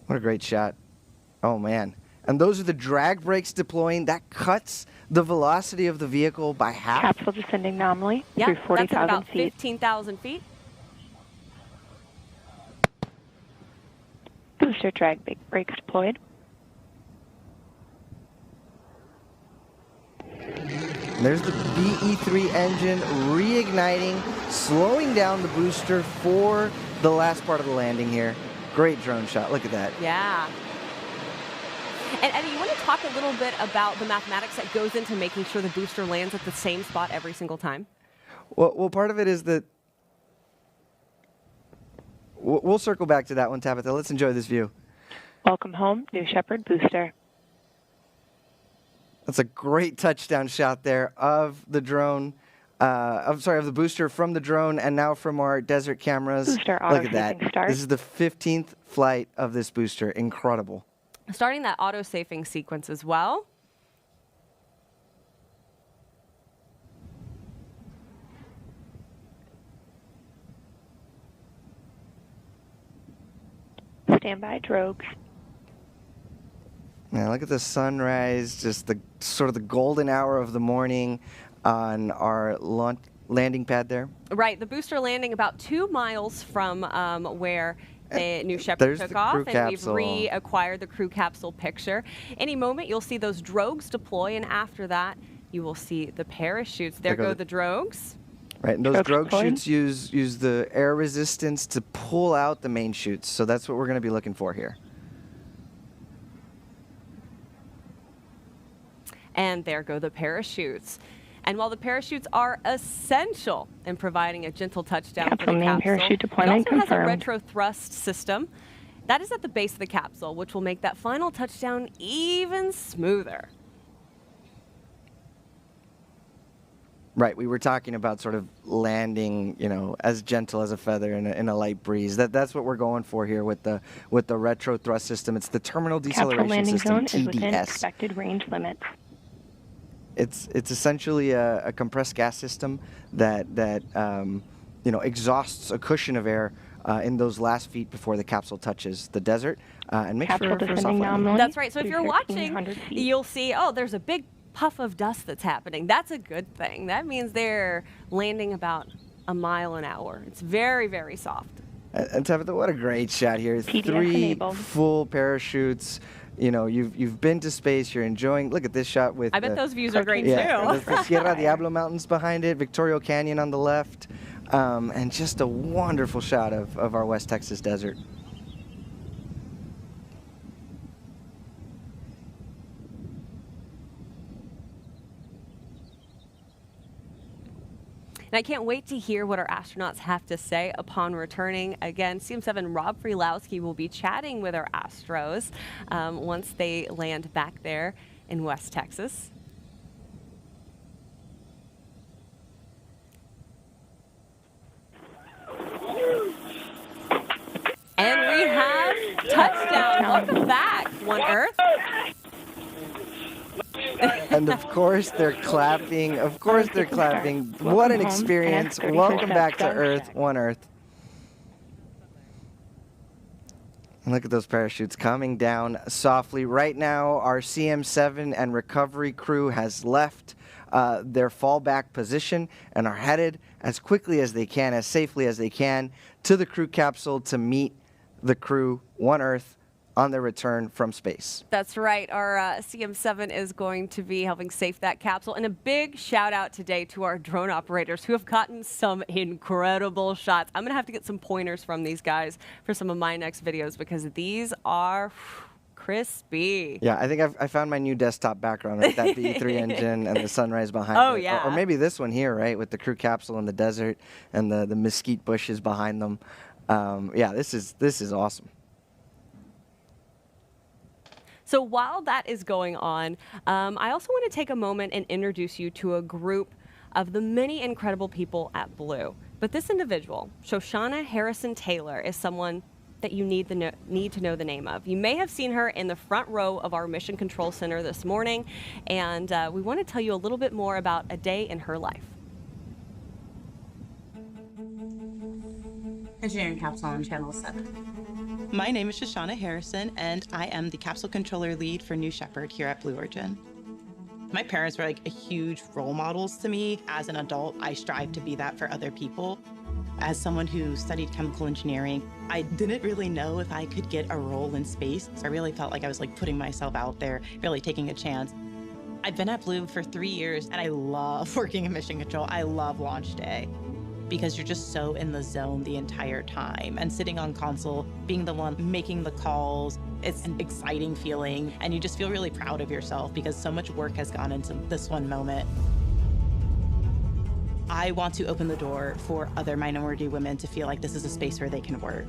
What a great shot. Oh, man. And those are the drag brakes deploying. That cuts the velocity of the vehicle by half. Capsule descending nominally through That's 40,000 at about feet. 15,000 feet. Booster drag brakes deployed. There's the BE-3 engine reigniting, slowing down the booster for the last part of the landing here. Great drone shot. Look at that. Yeah. And Eddie, you want to talk a little bit about the mathematics that goes into making sure the booster lands at the same spot every single time? Well, part of it is that we'll circle back to that one, Tabitha. Let's enjoy this view. Welcome home, New Shepard booster. That's a great touchdown shot there of the drone. Of the booster from the drone and now from our desert cameras. Booster Look at that. auto-safing start. This is the 15th flight of this booster. Incredible. Starting that auto-safing sequence as well. Standby drogues. Now look at the sunrise, just the sort of the golden hour of the morning on our landing pad there. Right, the booster landing about 2 miles from where the New Shepard took off, and we've reacquired the crew capsule picture. Any moment you'll see those drogues deploy, and after that you will see the parachutes. There go the drogues. Right, and those drogue chutes use the air resistance to pull out the main chutes, so that's what we're going to be looking for here. And there go the parachutes. And while the parachutes are essential in providing a gentle touchdown for the capsule, parachute it deployment also has a confirmed. retro thrust system. That is at the base of the capsule, which will make that final touchdown even smoother. Right, we were talking about sort of landing, as gentle as a feather in a light breeze. That's what we're going for here with the retro thrust system. It's the terminal deceleration landing system, zone is within TDS. expected range limits. It's essentially a compressed gas system that exhausts a cushion of air in those last feet before the capsule touches the desert and makes for a soft landing. That's right. So if you're watching, you'll see, there's a big puff of dust that's happening. That's a good thing. That means they're landing about a mile an hour. It's very, very soft. And Tabitha, what a great shot here. PDS 3 enabled. full parachutes. You've been to space. You're enjoying. Look at this shot with. I bet those views are great too. The Sierra Diablo Mountains behind it, Victoria Canyon on the left, and just a wonderful shot of our West Texas desert. And I can't wait to hear what our astronauts have to say upon returning. Again, CM7 Rob Freelowski will be chatting with our Astros once they land back there in West Texas. And we have touchdown. Welcome back, One Earth. And of course they're clapping. Of course they're clapping. What an experience. Welcome back to Earth, One Earth. And look at those parachutes coming down softly. Right now, our CM7 and recovery crew has left their fallback position and are headed as quickly as they can, as safely as they can, to the crew capsule to meet the crew, One Earth, on their return from space. That's right. Our CM7 is going to be helping safe that capsule. And a big shout out today to our drone operators who have gotten some incredible shots. I'm going to have to get some pointers from these guys for some of my next videos because these are crispy. Yeah, I think I found my new desktop background, right? That B3 engine and the sunrise behind it. Oh, yeah. Or maybe this one here, right? With the crew capsule in the desert and the mesquite bushes behind them. Yeah, this is awesome. So while that is going on, I also want to take a moment and introduce you to a group of the many incredible people at Blue. But this individual, Shoshana Harrison Taylor, is someone that you need to know the name of. You may have seen her in the front row of our Mission Control Center this morning, and we want to tell you a little bit more about a day in her life. Engineering Capsule on Channel 7. My name is Shoshana Harrison, and I am the Capsule Controller Lead for New Shepard here at Blue Origin. My parents were like huge role models to me. As an adult, I strive to be that for other people. As someone who studied chemical engineering, I didn't really know if I could get a role in space. So I really felt like I was like putting myself out there, really taking a chance. I've been at Blue for 3 years and I love working in mission control. I love launch day because you're just so in the zone the entire time. And sitting on console, being the one making the calls, it's an exciting feeling. And you just feel really proud of yourself because so much work has gone into this one moment. I want to open the door for other minority women to feel like this is a space where they can work.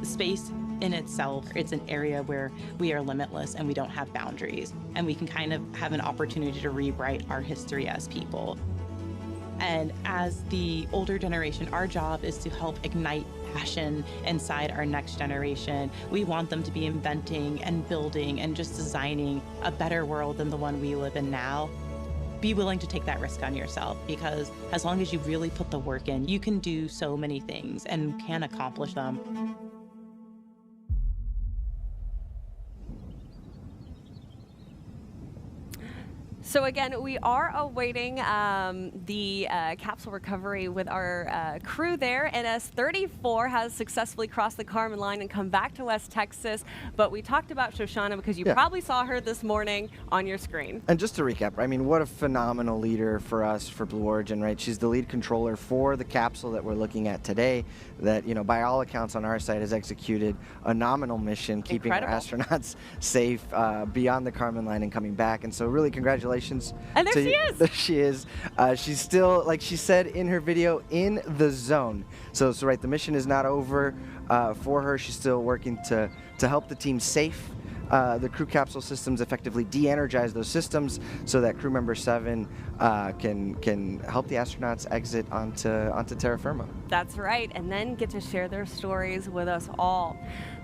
Space in itself, it's an area where we are limitless and we don't have boundaries. And we can kind of have an opportunity to rewrite our history as people. And as the older generation, our job is to help ignite passion inside our next generation. We want them to be inventing and building and just designing a better world than the one we live in now. Be willing to take that risk on yourself because as long as you really put the work in, you can do so many things and can accomplish them. So again, we are awaiting the capsule recovery with our crew there. NS-34 has successfully crossed the Kármán line and come back to West Texas. But we talked about Shoshana because you probably saw her this morning on your screen. And just to recap, I mean, what a phenomenal leader for us for Blue Origin, right? She's the lead controller for the capsule that we're looking at today that, you know, by all accounts on our side has executed a nominal mission, keeping our astronauts safe beyond the Kármán line and coming back. And so really congratulations. And there she is. There she is. She's still, like she said in her video, in the zone. So right, the mission is not over for her. She's still working to help the team safe the crew capsule systems, effectively de-energize those systems so that crew member 7 can help the astronauts exit onto terra firma. That's right, and then get to share their stories with us all.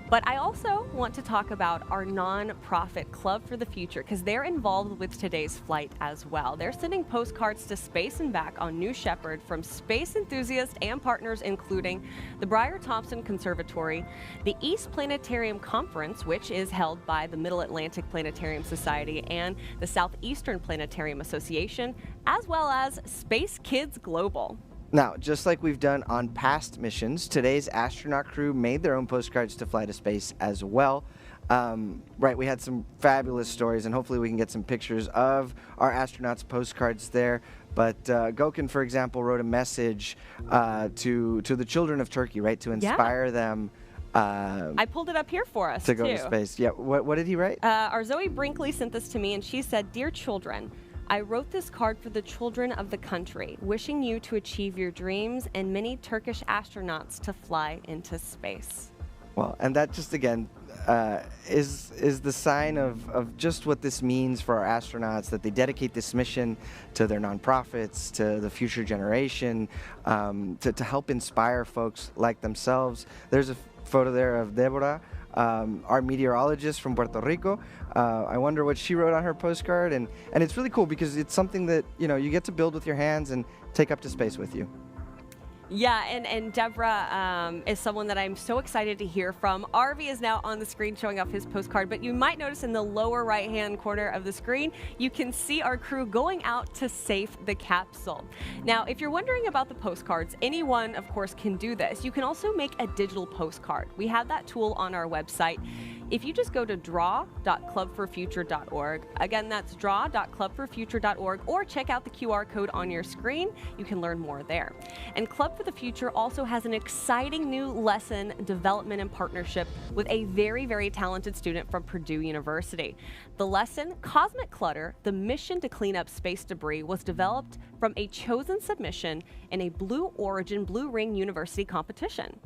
But I also want to talk about our nonprofit Club for the Future because they're involved with today's flight as well. They're sending postcards to space and back on New Shepard from space enthusiasts and partners including the Breyer-Thompson Conservatory, the East Planetarium Conference, which is held by the Middle Atlantic Planetarium Society and the Southeastern Planetarium Association, as well as Space Kids Global. Now, just like we've done on past missions, today's astronaut crew made their own postcards to fly to space as well. Right, we had some fabulous stories, and hopefully we can get some pictures of our astronauts' postcards there. But Gökhan, for example, wrote a message to the children of Turkey, right, to inspire them. I pulled it up here for us, to go to space. Yeah, what did he write? Our Zoe Brinkley sent this to me, and she said, "Dear children, I wrote this card for the children of the country, wishing you to achieve your dreams and many Turkish astronauts to fly into space." Well, and that just, again, is the sign of just what this means for our astronauts, that they dedicate this mission to their nonprofits, to the future generation, to help inspire folks like themselves. There's a photo there of Deborah, our meteorologist from Puerto Rico. I wonder what she wrote on her postcard, and it's really cool because it's something that, you know, you get to build with your hands and take up to space with you. Yeah, and Deborah is someone that I'm so excited to hear from. Arvi is now on the screen showing off his postcard, but you might notice in the lower right-hand corner of the screen, you can see our crew going out to safe the capsule. Now, if you're wondering about the postcards, anyone, of course, can do this. You can also make a digital postcard. We have that tool on our website. If you just go to draw.clubforfuture.org, again, that's draw.clubforfuture.org, or check out the QR code on your screen, you can learn more there. And Club for the Future also has an exciting new lesson development and partnership with a very, very talented student from Purdue University. The lesson, Cosmic Clutter, the mission to clean up space debris, was developed from a chosen submission in a Blue Origin Blue Ring University competition.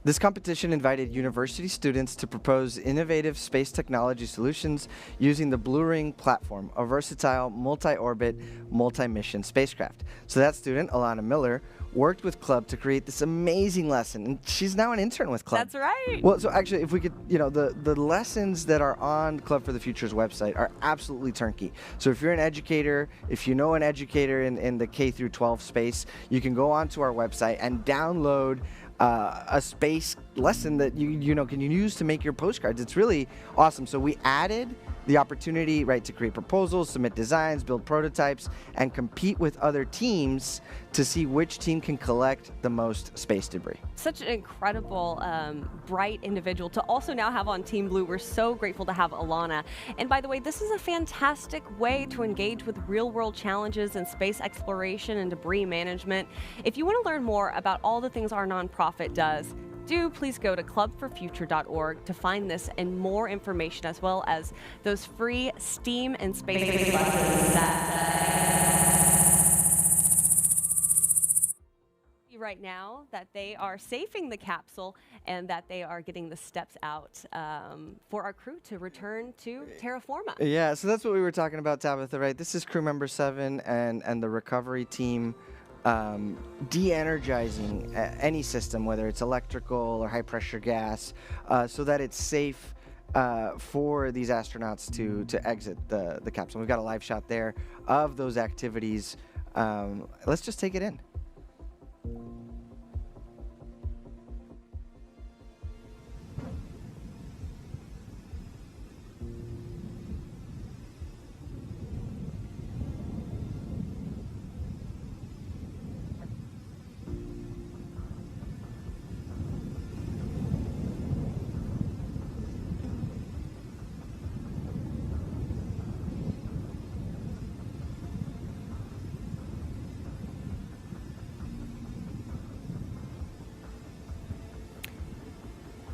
This competition invited university students to propose innovative space technology solutions using the Blue Ring platform, a versatile multi-orbit, multi-mission spacecraft. So that student, Alana Miller, worked with Club to create this amazing lesson, and she's now an intern with Club. That's right. Well, so actually, if we could, the lessons that are on Club for the Future's website are absolutely turnkey. So if you're an educator, if you know an educator in the K through 12 space, you can go onto our website and download a space lesson that you can use to make your postcards. It's really awesome. So we added the opportunity, right, to create proposals, submit designs, build prototypes, and compete with other teams to see which team can collect the most space debris. Such an incredible, bright individual to also now have on Team Blue. We're so grateful to have Alana. And by the way, this is a fantastic way to engage with real-world challenges in space exploration and debris management. If you want to learn more about all the things our nonprofit does, do please go to clubforfuture.org to find this and more information, as well as those free STEAM and space lessons right now that they are safing the capsule and that they are getting the steps out for our crew to return to terra firma. Yeah, so that's what we were talking about, Tabitha, right? This is crew member 7 and the recovery team de-energizing any system, whether it's electrical or high pressure gas, so that it's safe for these astronauts to exit the capsule. We've got a live shot there of those activities. Let's just take it in.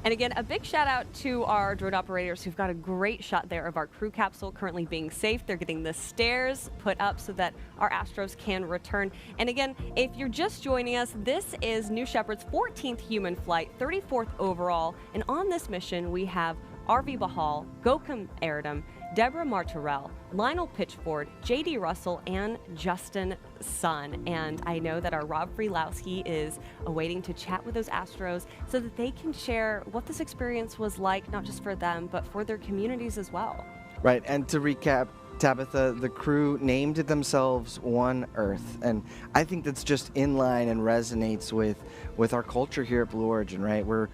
And again, a big shout out to our drone operators who've got a great shot there of our crew capsule currently being safe. They're getting the stairs put up so that our Astros can return. And again, if you're just joining us, this is New Shepard's 14th human flight, 34th overall. And on this mission, we have Arvi Bahal, Gökhan Erdem, Deborah Martorell, Lionel Pitchford, J.D. Russell, and Justin Sun. And I know that our Rob Freelowski is awaiting to chat with those Astros so that they can share what this experience was like, not just for them, but for their communities as well. Right, and to recap, Tabitha, the crew named themselves One Earth, and I think that's just in line and resonates with our culture here at Blue Origin, right? We're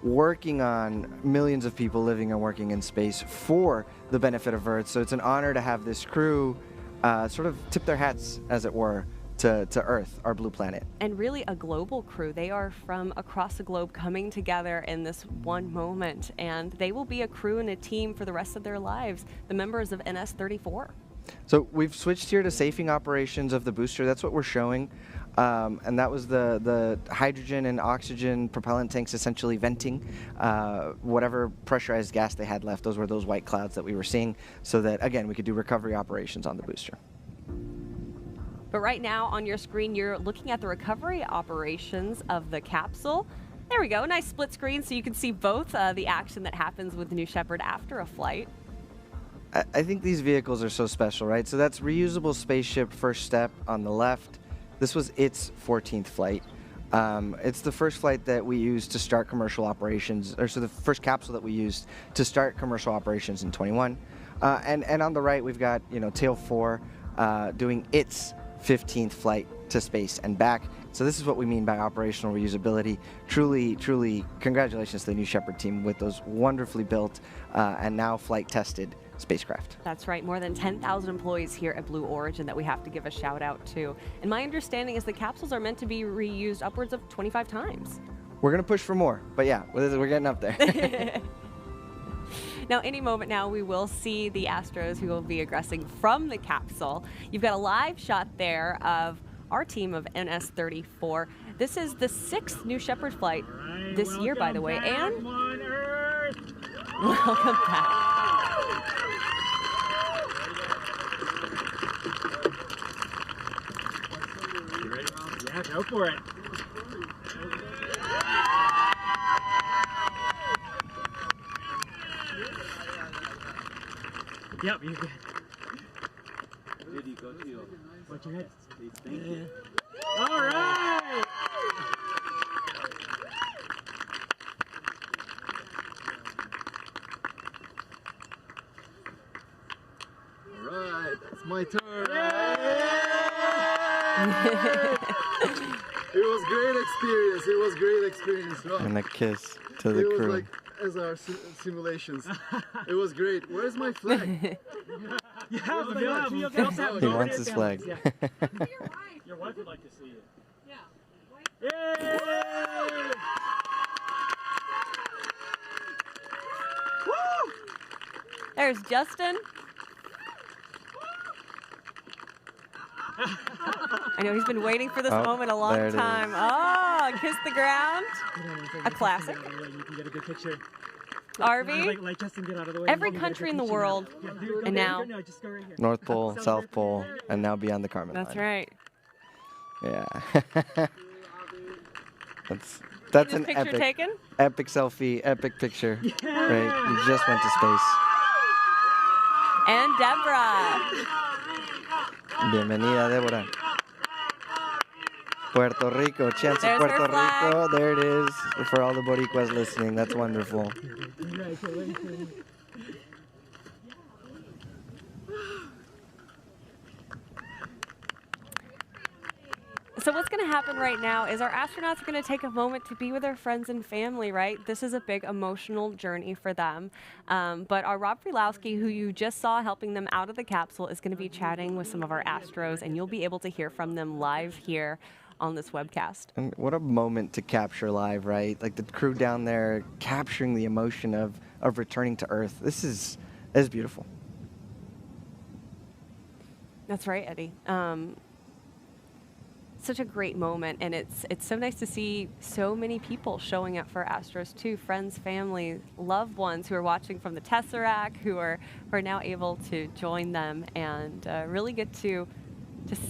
working on millions of people living and working in space for the benefit of Earth. So it's an honor to have this crew sort of tip their hats, as it were, to Earth, our blue planet. And really a global crew. They are from across the globe coming together in this one moment, and they will be a crew and a team for the rest of their lives, the members of NS-34. So we've switched here to safing operations of the booster. That's what we're showing. And that was the hydrogen and oxygen propellant tanks essentially venting whatever pressurized gas they had left. Those were those white clouds that we were seeing, so that, again, we could do recovery operations on the booster. But right now on your screen, you're looking at the recovery operations of the capsule. There we go, nice split screen so you can see both the action that happens with New Shepard after a flight. I think these vehicles are so special, right? So that's reusable spaceship first step on the left. This was its 14th flight. It's the first flight that we used to start commercial operations, or so the first capsule that we used to start commercial operations in 21. And on the right, we've got, Tail 4 doing its 15th flight to space and back. So this is what we mean by operational reusability. Truly, truly, congratulations to the New Shepard team with those wonderfully built and now flight tested spacecraft. That's right, more than 10,000 employees here at Blue Origin that we have to give a shout out to. And my understanding is the capsules are meant to be reused upwards of 25 times. We're gonna push for more, but yeah, we're getting up there. Now, any moment now, we will see the Astros who will be egressing from the capsule. You've got a live shot there of our team of NS-34. This is the 6th New Shepard flight this year, by the way, and welcome back. You ready, Mom? Yeah, go for it. Yep, you're good. Watch your head. Thank you. All right! All right, it's my turn. It was great experience. It was great experience. Right? And a kiss to the it crew. Was like as our simulations. It was great. Where's my flag? He wants his flag. Your wife would like to see it. Yeah. Yay! Woo! There's Justin. I know he's been waiting for this moment a long time. Oh, kiss the ground. A classic. You can get a good picture. Arvi, like Justin, get out of the way. every country in the world, and now North Pole, South Pole, and now beyond the Kármán that's line. right. Yeah. that's an picture epic, taken? epic selfie, epic picture. Right, you just went to space. And Deborah. Bienvenida, Deborah. Puerto Rico, chance of Puerto Rico. There it is for all the Boricuas listening. That's wonderful. So what's going to happen right now is our astronauts are going to take a moment to be with their friends and family, right? This is a big emotional journey for them. But our Rob Frelowski, who you just saw helping them out of the capsule, is going to be chatting with some of our Astros, and you'll be able to hear from them live here on this webcast. And what a moment to capture live, right? Like the crew down there capturing the emotion of returning to Earth. This is beautiful. That's right, Eddie. Such a great moment, and it's so nice to see so many people showing up for Astros too, friends, family, loved ones who are watching from the Tesseract, who are now able to join them and really get to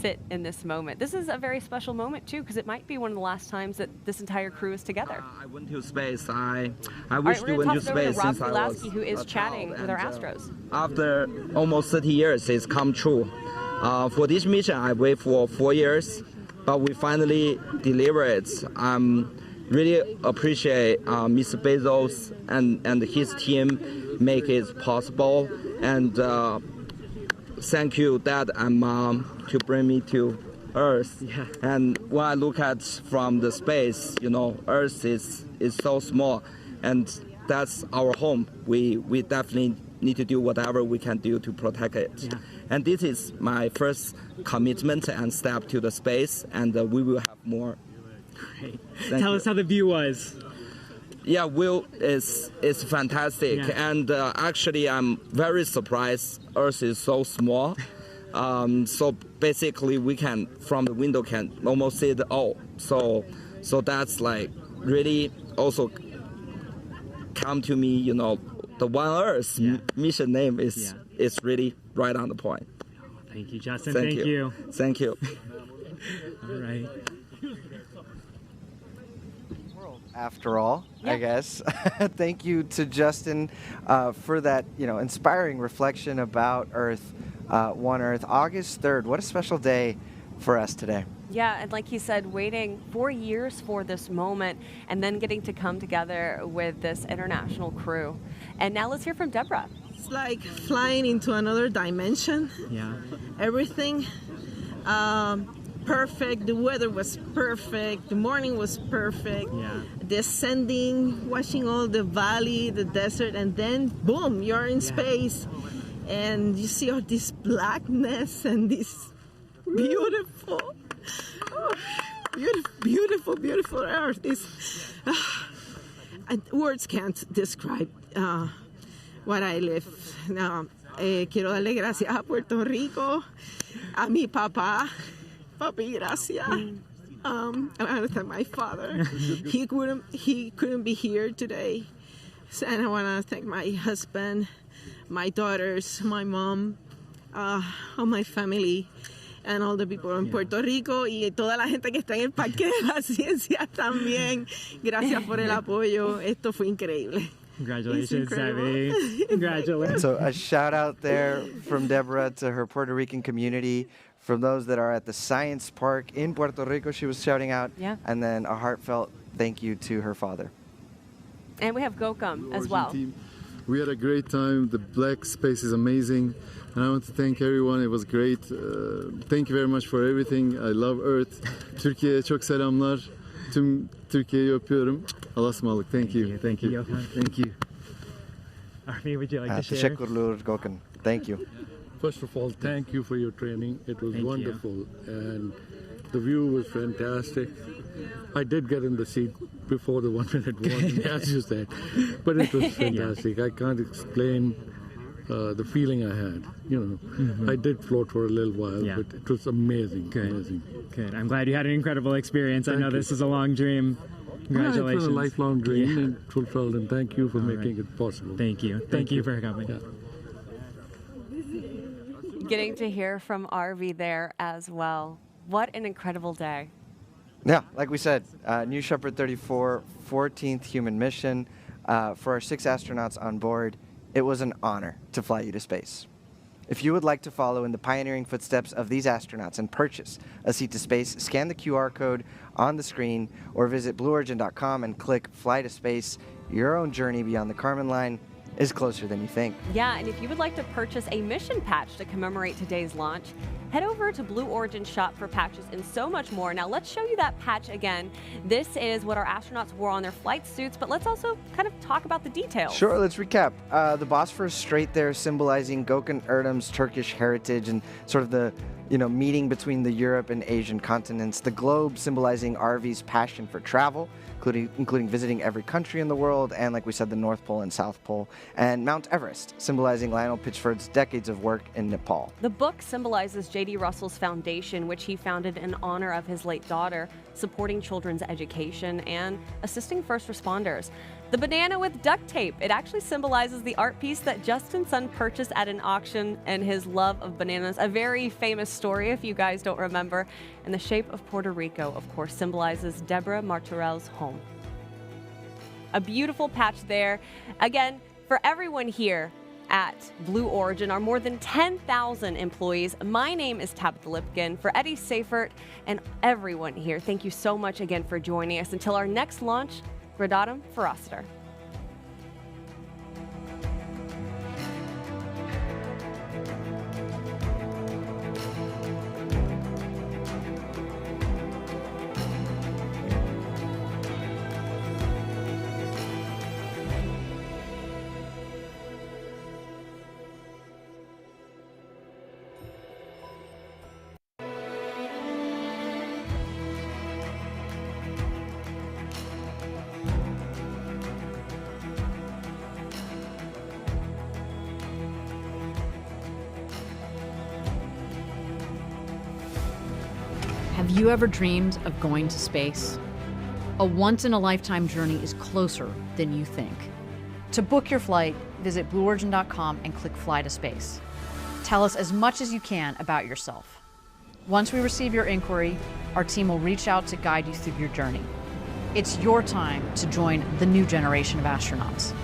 sit in this moment. This is a very special moment too, because it might be one of the last times that this entire crew is together. I went to space. I All wish right, to we're went going to to space talk over to since Rob I was Frelowski, who is a chatting child, with our and, Astros. After almost 30 years, it's come true. For this mission, I wait for 4 years, but we finally deliver it. Really appreciate Mr. Bezos and his team make it possible, and thank you, Dad and Mom, to bring me to Earth. Yeah. And when I look at from the space, Earth is so small, and that's our home. We definitely need to do whatever we can do to protect it. Yeah. And this is my first commitment and step to the space, and we will have more. Great. Tell us how the view was. Yeah, view is fantastic, yeah. And actually I'm very surprised Earth is so small. So basically we can, from the window, can almost see it all. So that's like really also come to me, the One Earth mission name is really right on the point. Thank you, Justin. Thank you. Thank you. All right. After all, I guess. Thank you to Justin for that, inspiring reflection about Earth, One Earth. August 3rd, what a special day for us today. Yeah, and like he said, waiting 4 years for this moment and then getting to come together with this international crew. And now let's hear from Deborah. It's like flying into another dimension. Yeah. Everything perfect. The weather was perfect. The morning was perfect. Yeah. Descending, watching all the valley, the desert, and then boom, you're in space. And you see all this blackness and this beautiful, beautiful Earth. Words can't describe what I live. Now, quiero darle gracias a Puerto Rico, a mi papá. Papi, gracias. I want to thank my father. He couldn't be here today. And I want to thank my husband, my daughters, my mom, all my family, and all the people in Puerto Rico y toda la gente que está en el Parque de la Ciencia también. Gracias por el apoyo. Esto fue increíble. Congratulations, Abby. Congratulations. So a shout out there from Deborah to her Puerto Rican community. From those that are at the Science Park in Puerto Rico, she was shouting out. Yeah. And then a heartfelt thank you to her father. And we have Gökhan as well. Team. We had a great time. The black space is amazing. And I want to thank everyone. It was great. Thank you very much for everything. I love Earth. Türkiye'ye çok selamlar. Tüm Türkiye'yi öpüyorum. Allah'a ısmarladık. Thank you. Thank you, Gökhan. Thank you. Arvi, would you like to share? Teşekkürler Gökhan. Thank you. First of all, thank you for your training. It was Thank wonderful. And the view was fantastic. I did get in the seat before the 1 minute warning, as you said. But it was fantastic. I can't explain the feeling I had. I did float for a little while, but it was amazing. Good. Amazing. Good. I'm glad you had an incredible experience. I know this is a long dream. Congratulations. It was a lifelong dream and fulfilled, and thank you for making it possible. Thank you. Thank you for coming. Yeah. Getting to hear from Arvi there as well. What an incredible day. Yeah, like we said, New Shepard 34, 14th human mission. For our 6 astronauts on board, it was an honor to fly you to space. If you would like to follow in the pioneering footsteps of these astronauts and purchase a seat to space, scan the QR code on the screen or visit blueorigin.com and click Fly to Space. Your own journey beyond the Kármán line is closer than you think. Yeah, and if you would like to purchase a mission patch to commemorate today's launch, head over to Blue Origin shop for patches and so much more. Now let's show you that patch again. This is what our astronauts wore on their flight suits, but let's also kind of talk about the details. Sure, let's recap. The Bosphorus Strait there symbolizing Gökhan Erdem's Turkish heritage and sort of the meeting between the Europe and Asian continents. The globe symbolizing Arvi's passion for travel, including visiting every country in the world, and like we said, the North Pole and South Pole. And Mount Everest, symbolizing Lionel Pitchford's decades of work in Nepal. The book symbolizes J.D. Russell's foundation, which he founded in honor of his late daughter, supporting children's education and assisting first responders. The banana with duct tape, it actually symbolizes the art piece that Justin's son purchased at an auction and his love of bananas. A very famous story if you guys don't remember. And the shape of Puerto Rico, of course, symbolizes Deborah Martorell's home. A beautiful patch there. Again, for everyone here at Blue Origin, our more than 10,000 employees, my name is Tabitha Lipkin. For Eddie Seifert and everyone here, thank you so much again for joining us. Until our next launch, Gradatum Feraster. Have you ever dreamed of going to space? A once-in-a-lifetime journey is closer than you think. To book your flight, visit blueorigin.com and click Fly to Space. Tell us as much as you can about yourself. Once we receive your inquiry, our team will reach out to guide you through your journey. It's your time to join the new generation of astronauts.